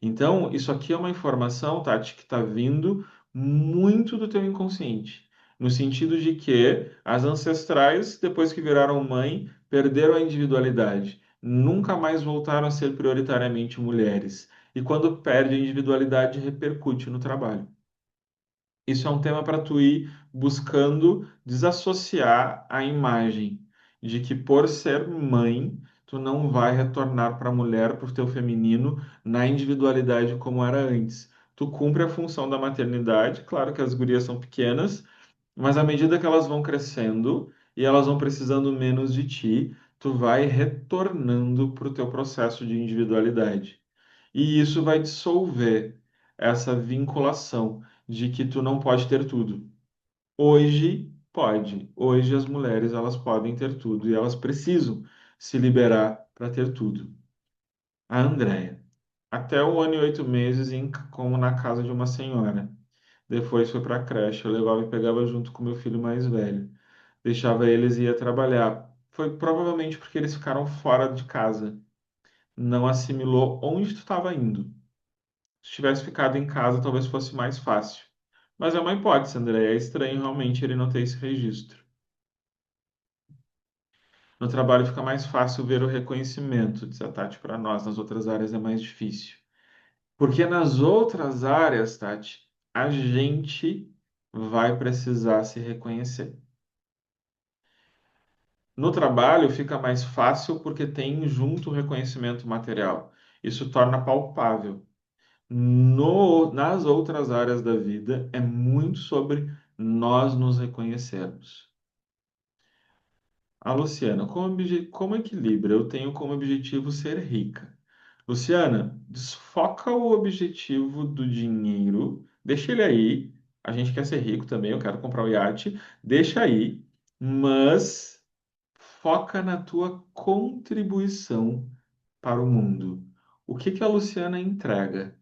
Então, isso aqui é uma informação, Tati, que está vindo muito do teu inconsciente. No sentido de que as ancestrais, depois que viraram mãe, perderam a individualidade. Nunca mais voltaram a ser prioritariamente mulheres. E quando perde a individualidade, repercute no trabalho. Isso é um tema para tu ir buscando desassociar a imagem de que por ser mãe, tu não vai retornar para a mulher, para o teu feminino, na individualidade como era antes. Tu cumpre a função da maternidade, claro que as gurias são pequenas, mas à medida que elas vão crescendo e elas vão precisando menos de ti, tu vai retornando para o teu processo de individualidade. E isso vai dissolver essa vinculação de que tu não pode ter tudo. Hoje pode. Hoje as mulheres elas podem ter tudo e elas precisam se liberar para ter tudo. A Andréia, até 1 ano e 8 meses como na casa de uma senhora. Depois foi para a creche, eu levava e pegava junto com meu filho mais velho. Deixava eles e ia trabalhar. Foi provavelmente porque eles ficaram fora de casa. Não assimilou onde tu estava indo. Se tivesse ficado em casa, talvez fosse mais fácil. Mas é uma hipótese, André. É estranho realmente ele não ter esse registro. No trabalho fica mais fácil ver o reconhecimento, diz a Tati para nós. Nas outras áreas é mais difícil. Porque nas outras áreas, Tati, a gente vai precisar se reconhecer. No trabalho fica mais fácil porque tem junto o reconhecimento material. Isso torna palpável. Nas outras áreas da vida, é muito sobre nós nos reconhecermos. A Luciana, como equilíbrio, eu tenho como objetivo ser rica. Luciana, desfoca o objetivo do dinheiro, deixa ele aí. A gente quer ser rico também, eu quero comprar o iate, deixa aí, mas foca na tua contribuição para o mundo. O que que a Luciana entrega?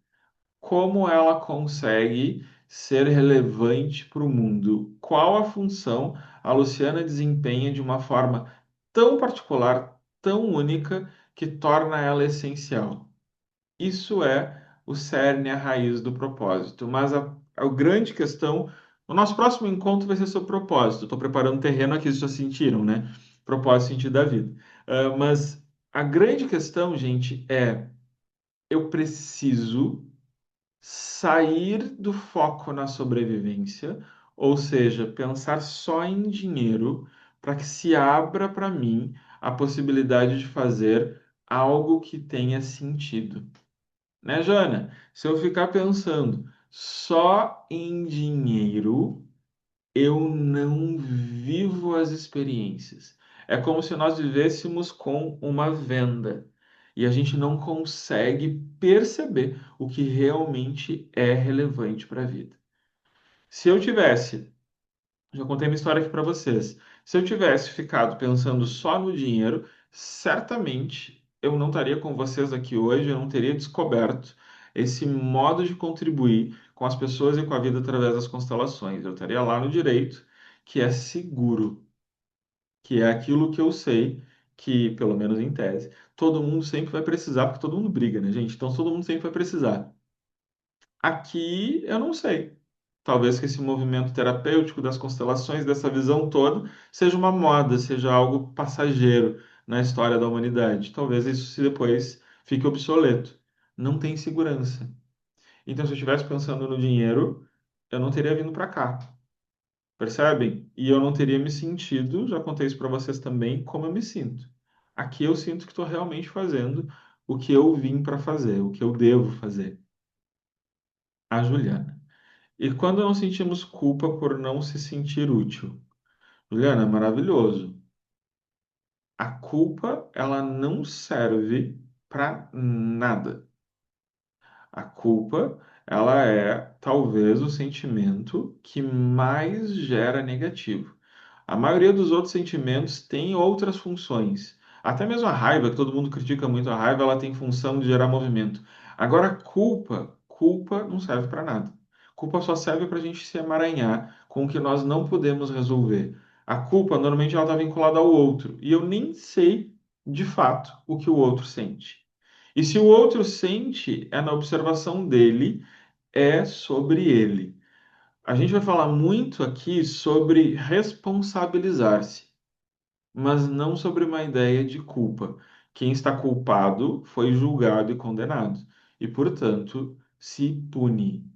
Como ela consegue ser relevante para o mundo? Qual a função a Luciana desempenha de uma forma tão particular, tão única, que torna ela essencial? Isso é o cerne, a raiz do propósito. Mas a grande questão, o nosso próximo encontro vai ser sobre propósito. Estou preparando terreno aqui, vocês já sentiram, né? Propósito, sentido da vida. Mas a grande questão, gente, é eu preciso sair do foco na sobrevivência, ou seja, pensar só em dinheiro, para que se abra para mim a possibilidade de fazer algo que tenha sentido. Né, Jana? Se eu ficar pensando Só em dinheiro eu não vivo as experiências. É como se nós vivêssemos com uma venda e a gente não consegue perceber o que realmente é relevante para a vida. Se eu tivesse, já contei minha história aqui para vocês, se eu tivesse ficado pensando só no dinheiro, certamente eu não estaria com vocês aqui hoje, eu não teria descoberto esse modo de contribuir com as pessoas e com a vida através das constelações. Eu estaria lá no direito, que é seguro, que é aquilo que eu sei que, pelo menos em tese, todo mundo sempre vai precisar, porque todo mundo briga, né, gente? Então todo mundo sempre vai precisar. Aqui eu não sei. Talvez que esse movimento terapêutico das constelações, dessa visão toda, seja uma moda, seja algo passageiro na história da humanidade. Talvez isso se depois fique obsoleto. Não tem segurança. Então, se eu estivesse pensando no dinheiro, eu não teria vindo para cá. Percebem? E eu não teria me sentido, já contei isso para vocês também, como eu me sinto. Aqui eu sinto que estou realmente fazendo o que eu vim para fazer, o que eu devo fazer. A Juliana. E quando não sentimos culpa por não se sentir útil? Juliana, é maravilhoso. A culpa, ela não serve para nada. A culpa, ela é talvez o sentimento que mais gera negativo. A maioria dos outros sentimentos tem outras funções. Até mesmo a raiva, que todo mundo critica muito a raiva, ela tem função de gerar movimento. Agora, a culpa não serve para nada. Culpa só serve para a gente se emaranhar com o que nós não podemos resolver. A culpa, normalmente, ela está vinculada ao outro. E eu nem sei, de fato, o que o outro sente. E se o outro sente, é na observação dele, é sobre ele. A gente vai falar muito aqui sobre responsabilizar-se, mas não sobre uma ideia de culpa. Quem está culpado foi julgado e condenado, e, portanto, se pune.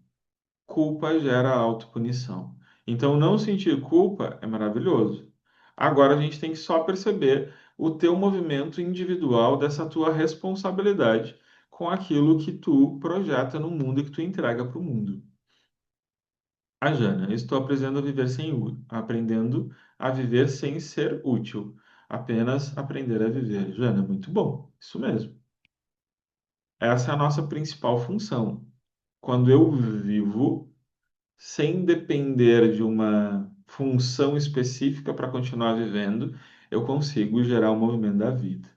Culpa gera autopunição. Então, não sentir culpa é maravilhoso. Agora a gente tem que só perceber o teu movimento individual dessa tua responsabilidade com aquilo que tu projeta no mundo e que tu entrega para o mundo. A Jana, estou aprendendo a viver sem ser útil. Apenas aprender a viver. Jana, muito bom. Isso mesmo. Essa é a nossa principal função. Quando eu vivo sem depender de uma função específica para continuar vivendo, eu consigo gerar o movimento da vida.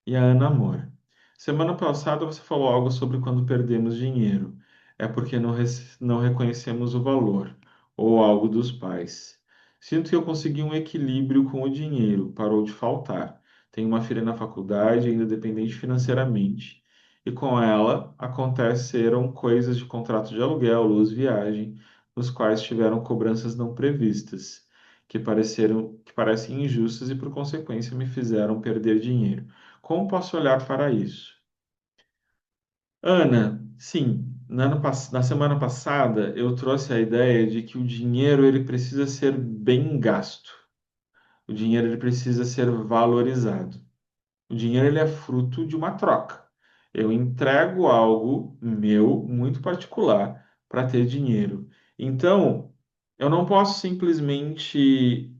E a Ana Moura. Semana passada você falou algo sobre quando perdemos dinheiro. É porque não reconhecemos o valor, ou algo dos pais. Sinto que eu consegui um equilíbrio com o dinheiro, parou de faltar. Tenho uma filha na faculdade, ainda dependente financeiramente. E com ela aconteceram coisas de contrato de aluguel, luz, viagem, nos quais tiveram cobranças não previstas, que parecem injustas e por consequência me fizeram perder dinheiro. Como posso olhar para isso? Ana, sim, na semana passada eu trouxe a ideia de que o dinheiro ele precisa ser bem gasto. O dinheiro ele precisa ser valorizado. O dinheiro ele é fruto de uma troca. Eu entrego algo meu, muito particular, para ter dinheiro. Então, eu não posso simplesmente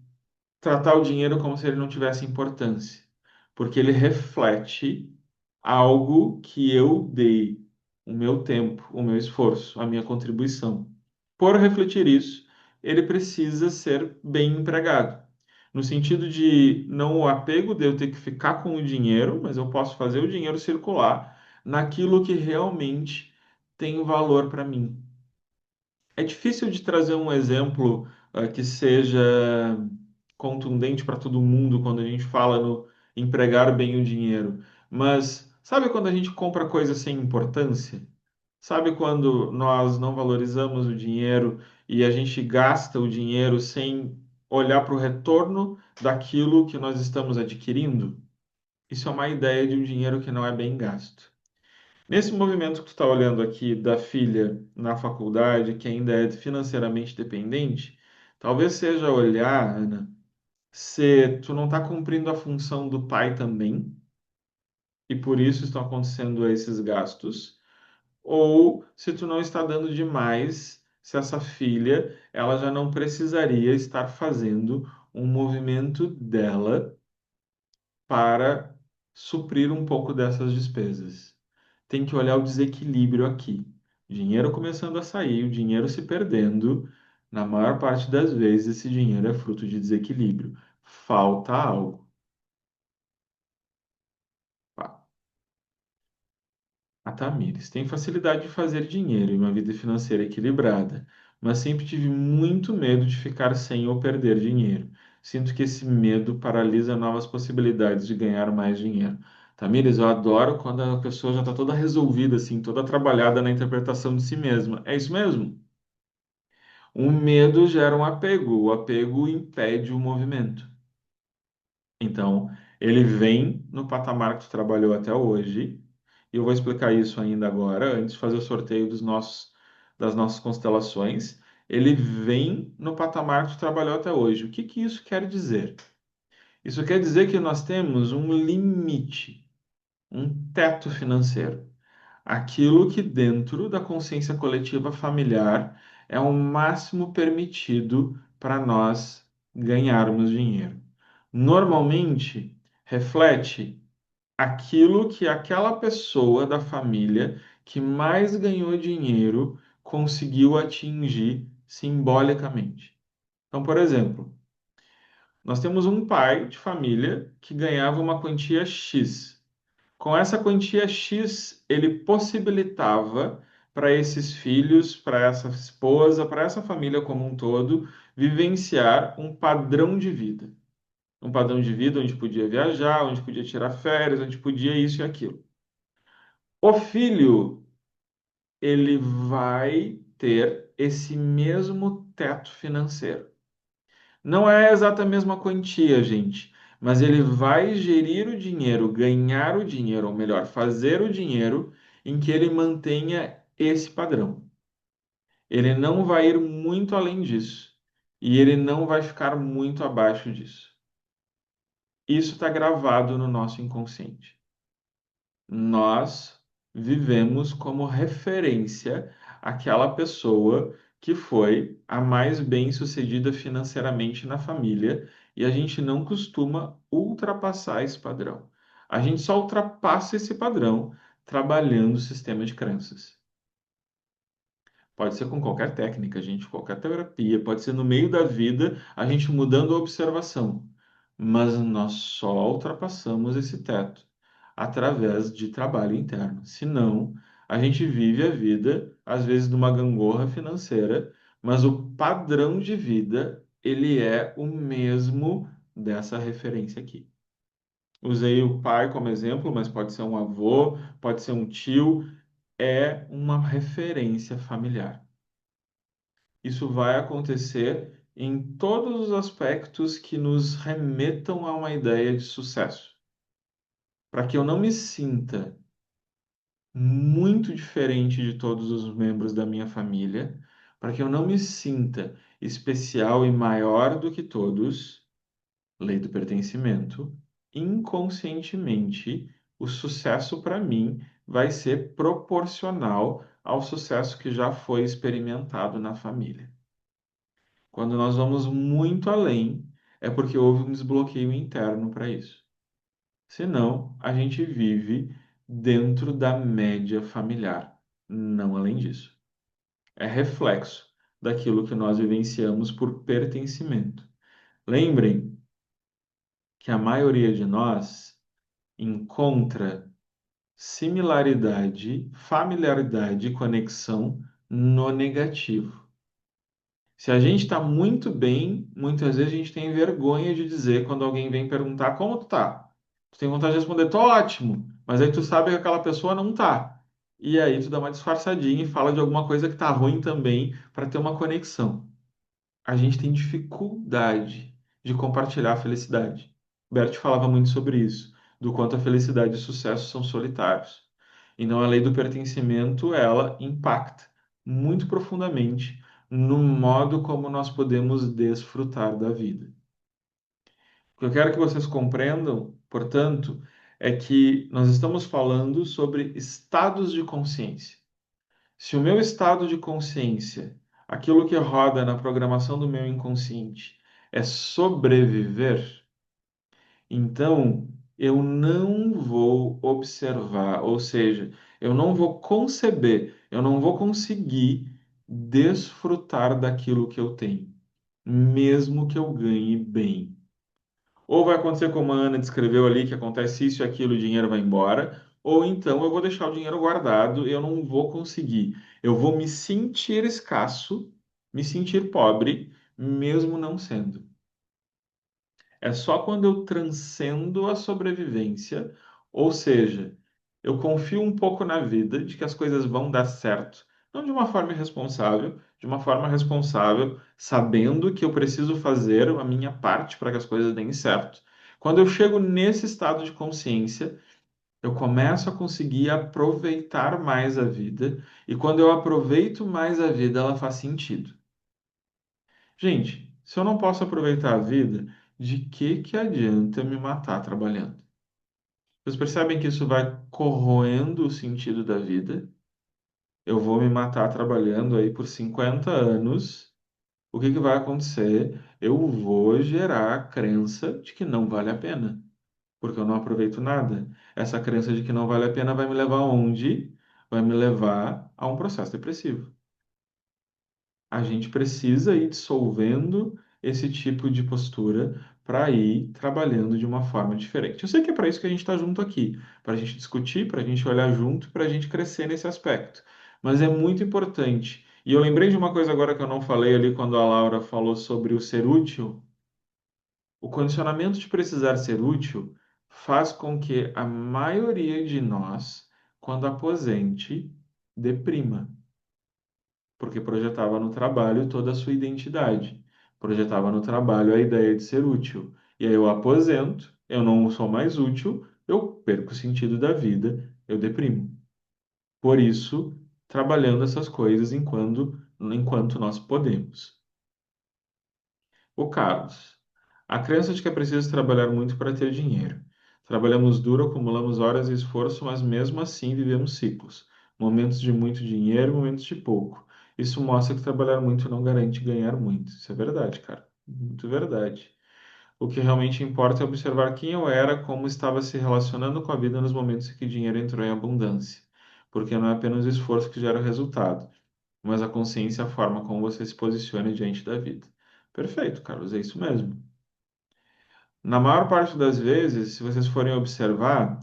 tratar o dinheiro como se ele não tivesse importância, porque ele reflete algo que eu dei, o meu tempo, o meu esforço, a minha contribuição. Por refletir isso, ele precisa ser bem empregado, no sentido de não o apego de eu ter que ficar com o dinheiro, mas eu posso fazer o dinheiro circular naquilo que realmente tem valor para mim. É difícil de trazer um exemplo que seja contundente para todo mundo quando a gente fala no empregar bem o dinheiro. Mas sabe quando a gente compra coisas sem importância? Sabe quando nós não valorizamos o dinheiro e a gente gasta o dinheiro sem olhar para o retorno daquilo que nós estamos adquirindo? Isso é uma ideia de um dinheiro que não é bem gasto. Nesse movimento que tu está olhando aqui da filha na faculdade, que ainda é financeiramente dependente, talvez seja olhar, Ana, se tu não está cumprindo a função do pai também, e por isso estão acontecendo esses gastos, ou se tu não está dando demais, se essa filha, ela já não precisaria estar fazendo um movimento dela para suprir um pouco dessas despesas. Tem que olhar o desequilíbrio aqui. Dinheiro começando a sair, o dinheiro se perdendo. Na maior parte das vezes, esse dinheiro é fruto de desequilíbrio. Falta algo. A Tamires tem facilidade de fazer dinheiro e uma vida financeira equilibrada, mas sempre tive muito medo de ficar sem ou perder dinheiro. Sinto que esse medo paralisa novas possibilidades de ganhar mais dinheiro. Tamires, eu adoro quando a pessoa já está toda resolvida, assim, toda trabalhada na interpretação de si mesma. É isso mesmo? O medo gera um apego, o apego impede o movimento. Então, ele vem no patamar que tu trabalhou até hoje, e eu vou explicar isso ainda agora, antes de fazer o sorteio das nossas constelações. Ele vem no patamar que tu trabalhou até hoje. O que que isso quer dizer? Isso quer dizer que nós temos um limite, um teto financeiro. Aquilo que dentro da consciência coletiva familiar é o máximo permitido para nós ganharmos dinheiro. Normalmente, reflete aquilo que aquela pessoa da família que mais ganhou dinheiro conseguiu atingir simbolicamente. Então, por exemplo, nós temos um pai de família que ganhava uma quantia X. Com essa quantia X, ele possibilitava para esses filhos, para essa esposa, para essa família como um todo, vivenciar um padrão de vida. Um padrão de vida onde podia viajar, onde podia tirar férias, onde podia isso e aquilo. O filho, ele vai ter esse mesmo teto financeiro. Não é a exata mesma quantia, gente, mas ele vai gerir o dinheiro, ganhar o dinheiro, ou melhor, fazer o dinheiro em que ele mantenha esse padrão. Ele não vai ir muito além disso e ele não vai ficar muito abaixo disso. Isso está gravado no nosso inconsciente. Nós vivemos como referência aquela pessoa que foi a mais bem-sucedida financeiramente na família e a gente não costuma ultrapassar esse padrão. A gente só ultrapassa esse padrão trabalhando o sistema de crenças. Pode ser com qualquer técnica, gente, qualquer terapia, pode ser no meio da vida, a gente mudando a observação. Mas nós só ultrapassamos esse teto através de trabalho interno. Senão, a gente vive a vida, às vezes, numa gangorra financeira, mas o padrão de vida, ele é o mesmo dessa referência aqui. Usei o pai como exemplo, mas pode ser um avô, pode ser um tio, é uma referência familiar. Isso vai acontecer em todos os aspectos que nos remetam a uma ideia de sucesso. Para que eu não me sinta muito diferente de todos os membros da minha família, para que eu não me sinta especial e maior do que todos, lei do pertencimento, inconscientemente, o sucesso para mim vai ser proporcional ao sucesso que já foi experimentado na família. Quando nós vamos muito além, é porque houve um desbloqueio interno para isso. Senão, a gente vive dentro da média familiar, não além disso. É reflexo daquilo que nós vivenciamos por pertencimento. Lembrem que a maioria de nós encontra similaridade, familiaridade e conexão no negativo. Se a gente está muito bem, muitas vezes a gente tem vergonha de dizer quando alguém vem perguntar como tu tá. Tu tem vontade de responder, tô ótimo, mas aí tu sabe que aquela pessoa não tá. E aí tu dá uma disfarçadinha e fala de alguma coisa que tá ruim também para ter uma conexão. A gente tem dificuldade de compartilhar a felicidade. Bert falava muito sobre isso, do quanto a felicidade e o sucesso são solitários. Então a lei do pertencimento, ela impacta muito profundamente no modo como nós podemos desfrutar da vida. O que eu quero que vocês compreendam, portanto, é que nós estamos falando sobre estados de consciência. Se o meu estado de consciência, aquilo que roda na programação do meu inconsciente, é sobreviver, então eu não vou observar, ou seja, eu não vou conceber, eu não vou conseguir desfrutar daquilo que eu tenho, mesmo que eu ganhe bem. Ou vai acontecer como a Ana descreveu ali, que acontece isso e aquilo, o dinheiro vai embora, ou então eu vou deixar o dinheiro guardado e eu não vou conseguir. Eu vou me sentir escasso, me sentir pobre, mesmo não sendo. É só quando eu transcendo a sobrevivência, ou seja, eu confio um pouco na vida de que as coisas vão dar certo, não de uma forma irresponsável, de uma forma responsável, sabendo que eu preciso fazer a minha parte para que as coisas deem certo. Quando eu chego nesse estado de consciência, eu começo a conseguir aproveitar mais a vida, e quando eu aproveito mais a vida, ela faz sentido. Gente, se eu não posso aproveitar a vida, de que adianta eu me matar trabalhando? Vocês percebem que isso vai corroendo o sentido da vida? Eu vou me matar trabalhando aí por 50 anos. O que que vai acontecer? Eu vou gerar a crença de que não vale a pena, porque eu não aproveito nada. Essa crença de que não vale a pena vai me levar aonde? Vai me levar a um processo depressivo. A gente precisa ir dissolvendo esse tipo de postura para ir trabalhando de uma forma diferente. Eu sei que é para isso que a gente está junto aqui, para a gente discutir, para a gente olhar junto, para a gente crescer nesse aspecto. Mas é muito importante. E eu lembrei de uma coisa agora que eu não falei ali quando a Laura falou sobre o ser útil. O condicionamento de precisar ser útil faz com que a maioria de nós, quando aposente, deprima porque projetava no trabalho toda a sua identidade, projetava no trabalho a ideia de ser útil. E aí eu aposento, eu não sou mais útil, eu perco o sentido da vida, eu deprimo. Por isso, trabalhando essas coisas enquanto nós podemos. O Carlos. A crença de que é preciso trabalhar muito para ter dinheiro. Trabalhamos duro, acumulamos horas e esforço, mas mesmo assim vivemos ciclos. Momentos de muito dinheiro, momentos de pouco. Isso mostra que trabalhar muito não garante ganhar muito. Isso é verdade, cara. Muito verdade. O que realmente importa é observar quem eu era, como estava se relacionando com a vida nos momentos em que o dinheiro entrou em abundância. Porque não é apenas o esforço que gera o resultado, mas a consciência é a forma como você se posiciona diante da vida. Perfeito, Carlos, é isso mesmo. Na maior parte das vezes, se vocês forem observar,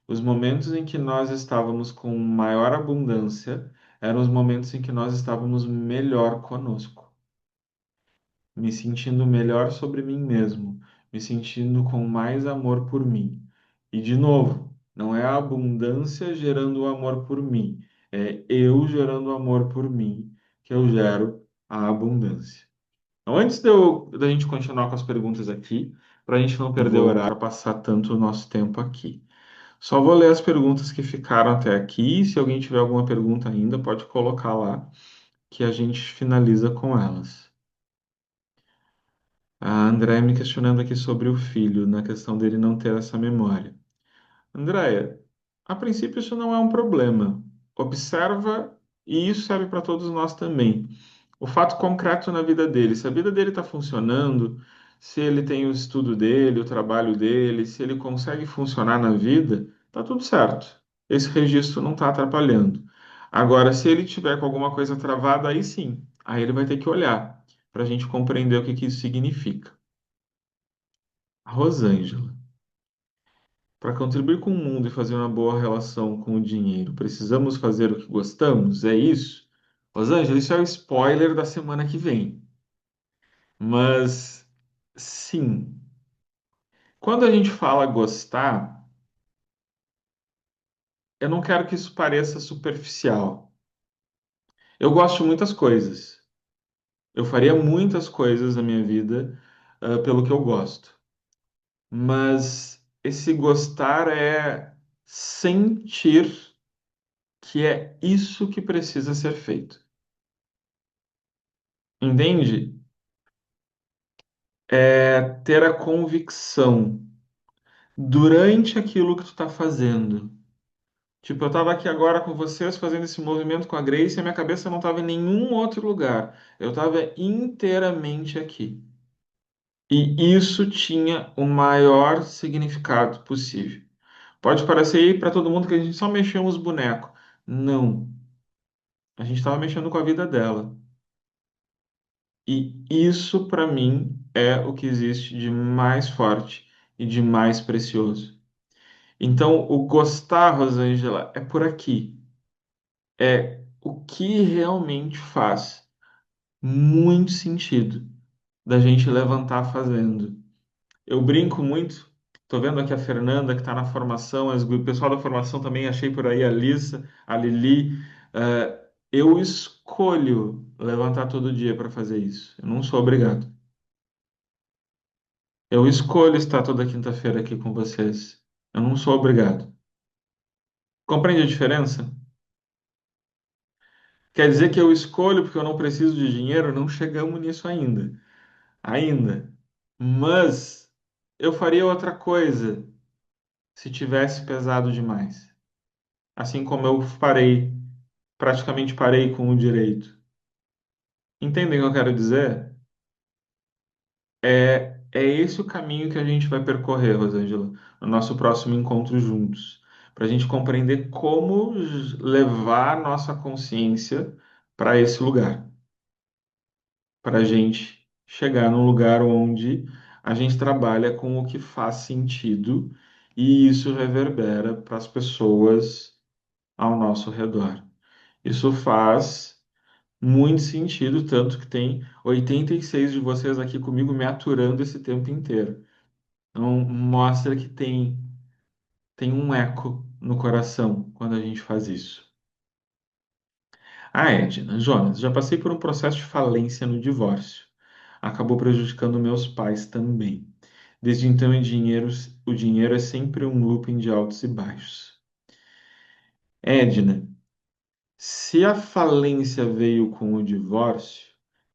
os momentos em que nós estávamos com maior abundância eram os momentos em que nós estávamos melhor conosco, me sentindo melhor sobre mim mesmo, me sentindo com mais amor por mim. E, de novo, não é a abundância gerando o amor por mim, é eu gerando amor por mim que eu gero a abundância. Então, antes da gente continuar com as perguntas aqui, para a gente não perder o horário, passar tanto o nosso tempo aqui. Só vou ler as perguntas que ficaram até aqui. Se alguém tiver alguma pergunta ainda, pode colocar lá, que a gente finaliza com elas. A André me questionando aqui sobre o filho, na questão dele não ter essa memória. Andréia, a princípio isso não é um problema. Observa, e isso serve para todos nós também. O fato concreto na vida dele, se a vida dele está funcionando, se ele tem o estudo dele, o trabalho dele, se ele consegue funcionar na vida, tá tudo certo. Esse registro não está atrapalhando. Agora, se ele tiver com alguma coisa travada, aí sim, aí ele vai ter que olhar para a gente compreender o que que isso significa. A Rosângela. Para contribuir com o mundo e fazer uma boa relação com o dinheiro, precisamos fazer o que gostamos? É isso? Rosângela, isso é o spoiler da semana que vem. Mas, sim, quando a gente fala gostar, eu não quero que isso pareça superficial. Eu gosto de muitas coisas. Eu faria muitas coisas na minha vida, pelo que eu gosto. Mas esse gostar é sentir que é isso que precisa ser feito. Entende? É ter a convicção durante aquilo que tu está fazendo. Tipo, eu estava aqui agora com vocês fazendo esse movimento com a Grace e a minha cabeça não estava em nenhum outro lugar. Eu estava inteiramente aqui. E isso tinha o maior significado possível. Pode parecer aí para todo mundo que a gente só mexeu os bonecos. Não, a gente estava mexendo com a vida dela. E isso, para mim, é o que existe de mais forte e de mais precioso. Então, o gostar, Rosângela, é por aqui. É o que realmente faz muito sentido da gente levantar fazendo. Eu brinco muito, tô vendo aqui a Fernanda que está na formação, o pessoal da formação também, achei por aí a Lisa, a Lili. Eu escolho levantar todo dia para fazer isso. Eu não sou obrigado. Eu escolho estar toda quinta-feira aqui com vocês. Eu não sou obrigado. Compreende a diferença? Quer dizer que eu escolho porque eu não preciso de dinheiro? Não chegamos nisso ainda. Ainda. Mas eu faria outra coisa se tivesse pesado demais. Assim como eu parei, praticamente parei com o direito. Entendem o que eu quero dizer? É esse o caminho que a gente vai percorrer, Rosângela, no nosso próximo encontro juntos, para a gente compreender como levar nossa consciência para esse lugar, para a gente chegar num lugar onde a gente trabalha com o que faz sentido e isso reverbera para as pessoas ao nosso redor. Isso faz muito sentido, tanto que tem 86 de vocês aqui comigo me aturando esse tempo inteiro. Então, mostra que tem um eco no coração quando a gente faz isso. Ah, Edna, Jonas, já passei por um processo de falência no divórcio. Acabou prejudicando meus pais também. Desde então, o dinheiro é sempre um looping de altos e baixos. Edna, se a falência veio com o divórcio,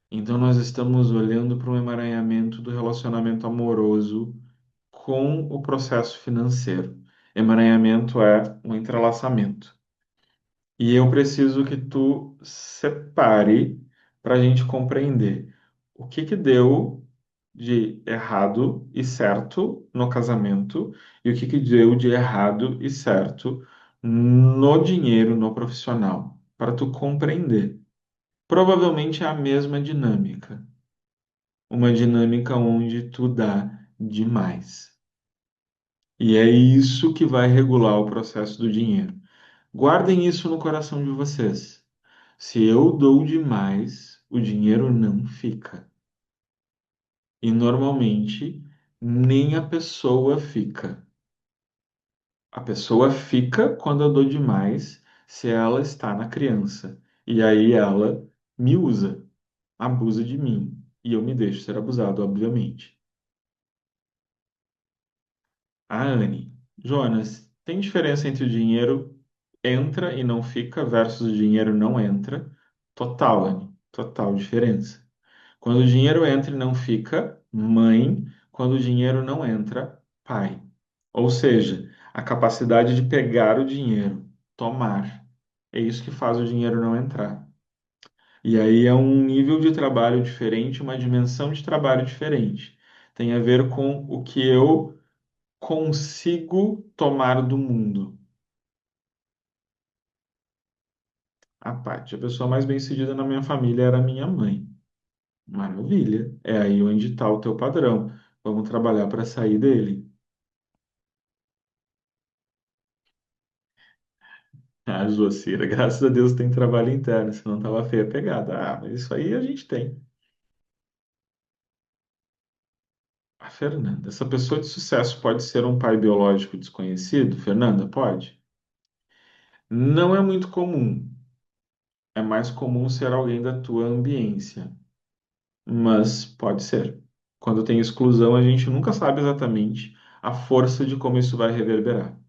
então nós estamos olhando para um emaranhamento do relacionamento amoroso com o processo financeiro. Emaranhamento é um entrelaçamento. E eu preciso que tu separe para a gente compreender o que que deu de errado e certo no casamento e o que que deu de errado e certo no dinheiro, no profissional, para tu compreender. Provavelmente é a mesma dinâmica, uma dinâmica onde tu dá demais. E é isso que vai regular o processo do dinheiro. Guardem isso no coração de vocês. Se eu dou demais, o dinheiro não fica. E normalmente nem a pessoa fica. A pessoa fica quando eu dou demais, se ela está na criança. E aí ela me usa, abusa de mim. E eu me deixo ser abusado, obviamente. A Anne, Jonas, tem diferença entre o dinheiro entra e não fica versus o dinheiro não entra? Total, Anne, total diferença. Quando o dinheiro entra e não fica, mãe. Quando o dinheiro não entra, pai. Ou seja, a capacidade de pegar o dinheiro, tomar. É isso que faz o dinheiro não entrar. E aí é um nível de trabalho diferente, uma dimensão de trabalho diferente. Tem a ver com o que eu consigo tomar do mundo. A parte, a pessoa mais bem-sucedida na minha família era a minha mãe. Maravilha. É aí onde está o teu padrão. Vamos trabalhar para sair dele. Ah, Jocira, graças a Deus tem trabalho interno, senão tava feia a pegada. Ah, mas isso aí a gente tem. A Fernanda, essa pessoa de sucesso pode ser um pai biológico desconhecido? Fernanda, pode. Não é muito comum. É mais comum ser alguém da tua ambiência, mas pode ser. Quando tem exclusão, a gente nunca sabe exatamente a força de como isso vai reverberar.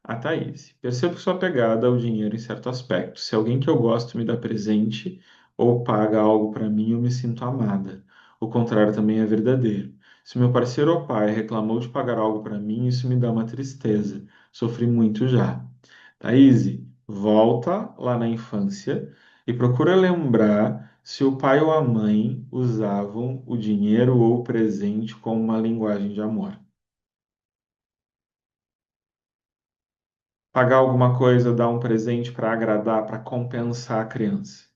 A Thaís. Percebo sua pegada ao dinheiro em certo aspecto. Se alguém que eu gosto me dá presente ou paga algo para mim, eu me sinto amada. O contrário também é verdadeiro. Se meu parceiro ou pai reclamou de pagar algo para mim, isso me dá uma tristeza. Sofri muito já. Thaís, volta lá na infância e procura lembrar se o pai ou a mãe usavam o dinheiro ou o presente como uma linguagem de amor. Pagar alguma coisa, dar um presente para agradar, para compensar a criança.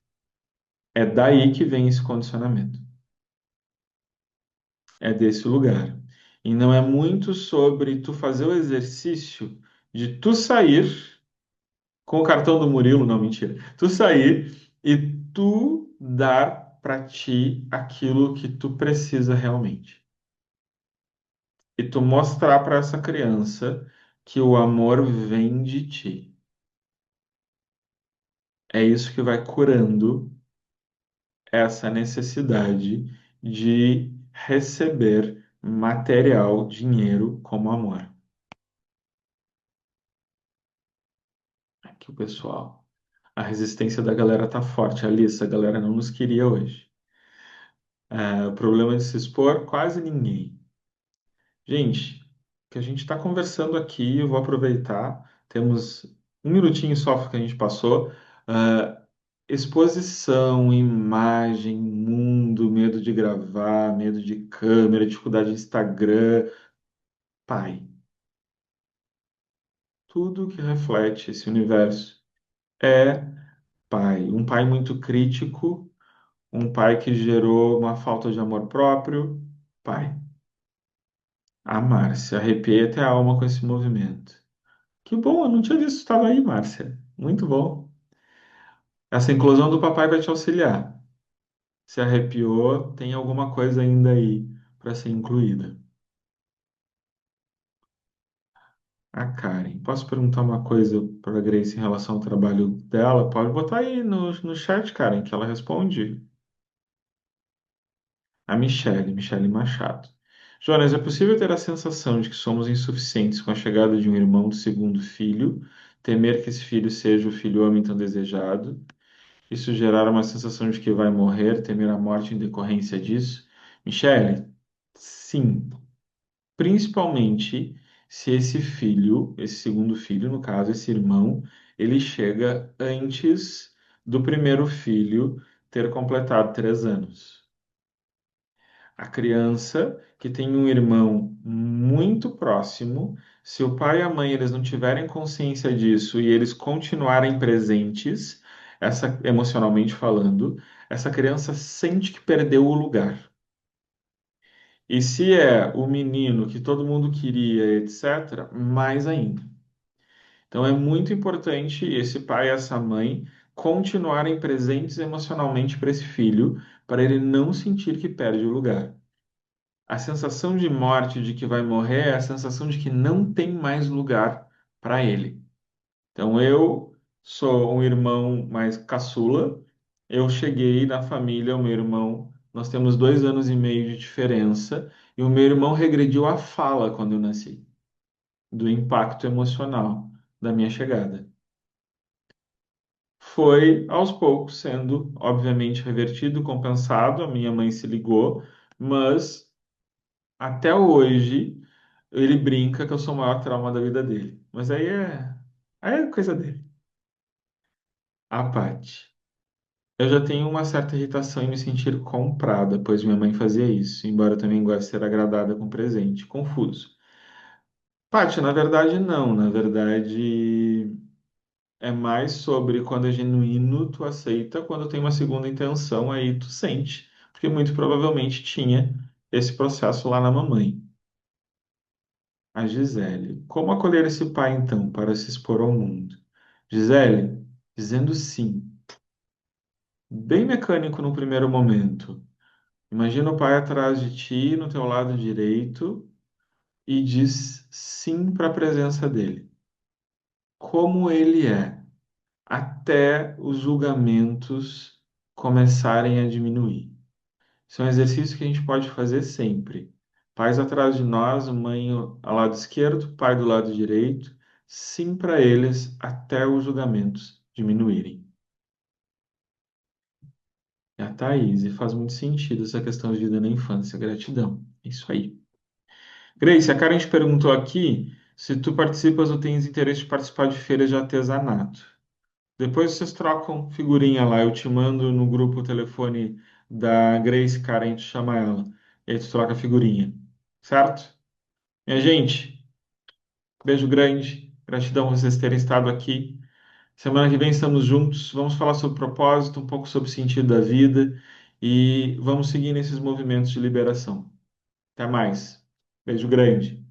É daí que vem esse condicionamento. É desse lugar. E não é muito sobre tu fazer o exercício de tu sair com o cartão do Murilo, não, mentira. Tu sair e tu dar para ti aquilo que tu precisa realmente. E tu mostrar para essa criança que o amor vem de ti. É isso que vai curando essa necessidade de receber material, dinheiro como amor. Aqui o pessoal. A resistência da galera tá forte. Alice, a galera não nos queria hoje. O problema de se expor, quase ninguém. Gente, o que a gente está conversando aqui, eu vou aproveitar. Temos um minutinho só que a gente passou. Ah, exposição, imagem, mundo, medo de gravar, medo de câmera, dificuldade de Instagram. Pai, tudo que reflete esse universo é pai. Um pai muito crítico, um pai que gerou uma falta de amor próprio. Pai, a Márcia, arrepiei até a alma com esse movimento. Que bom, eu não tinha visto que estava aí, Márcia. Muito bom. Essa inclusão do papai vai te auxiliar. Se arrepiou, tem alguma coisa ainda aí para ser incluída. A Karen, posso perguntar uma coisa para a Grace em relação ao trabalho dela? Pode botar aí no chat, Karen, que ela responde. A Michele Machado. Jonas, é possível ter a sensação de que somos insuficientes com a chegada de um irmão do segundo filho, temer que esse filho seja o filho homem tão desejado, isso gerar uma sensação de que vai morrer, temer a morte em decorrência disso? Michele, sim. Principalmente se esse filho, esse segundo filho, no caso, esse irmão, ele chega antes do primeiro filho ter completado 3 anos. A criança que tem um irmão muito próximo, se o pai e a mãe eles não tiverem consciência disso e eles continuarem presentes, emocionalmente falando, essa criança sente que perdeu o lugar. E se é o menino que todo mundo queria, etc., mais ainda. Então é muito importante esse pai e essa mãe continuarem presentes emocionalmente para esse filho, para ele não sentir que perde o lugar. A sensação de morte, de que vai morrer, é a sensação de que não tem mais lugar para ele. Então eu sou um irmão mais caçula. Eu cheguei na família, o meu irmão, nós temos 2 anos e meio de diferença, e o meu irmão regrediu a fala quando eu nasci, do impacto emocional da minha chegada. Foi aos poucos sendo, obviamente, revertido, compensado. A minha mãe se ligou, mas até hoje ele brinca que eu sou o maior trauma da vida dele. Mas aí é coisa dele. A Paty. Eu já tenho uma certa irritação em me sentir comprada, pois minha mãe fazia isso, embora eu também goste de ser agradada com presente. Confuso. Paty, na verdade, não. Na verdade, é mais sobre quando é genuíno, tu aceita, quando tem uma segunda intenção, aí tu sente. Porque muito provavelmente tinha esse processo lá na mamãe. A Gisele. Como acolher esse pai, então, para se expor ao mundo? Gisele, dizendo sim. Bem mecânico no primeiro momento. Imagina o pai atrás de ti, no teu lado direito, e diz sim para a presença dele. Como ele é, até os julgamentos começarem a diminuir. Isso é um exercício que a gente pode fazer sempre. Pais atrás de nós, mãe ao lado esquerdo, pai do lado direito, sim para eles até os julgamentos diminuírem. É a Thaís, e faz muito sentido essa questão de vida na infância. Gratidão. É isso aí. Grace, a Karen te perguntou aqui se tu participas ou tens interesse de participar de feiras de artesanato. Depois vocês trocam figurinha lá. Eu te mando no grupo o telefone da Grace, Karen, te chama ela. E aí tu troca figurinha. Certo? Minha gente, beijo grande. Gratidão por vocês terem estado aqui. Semana que vem estamos juntos. Vamos falar sobre propósito, um pouco sobre o sentido da vida e vamos seguir nesses movimentos de liberação. Até mais. Beijo grande.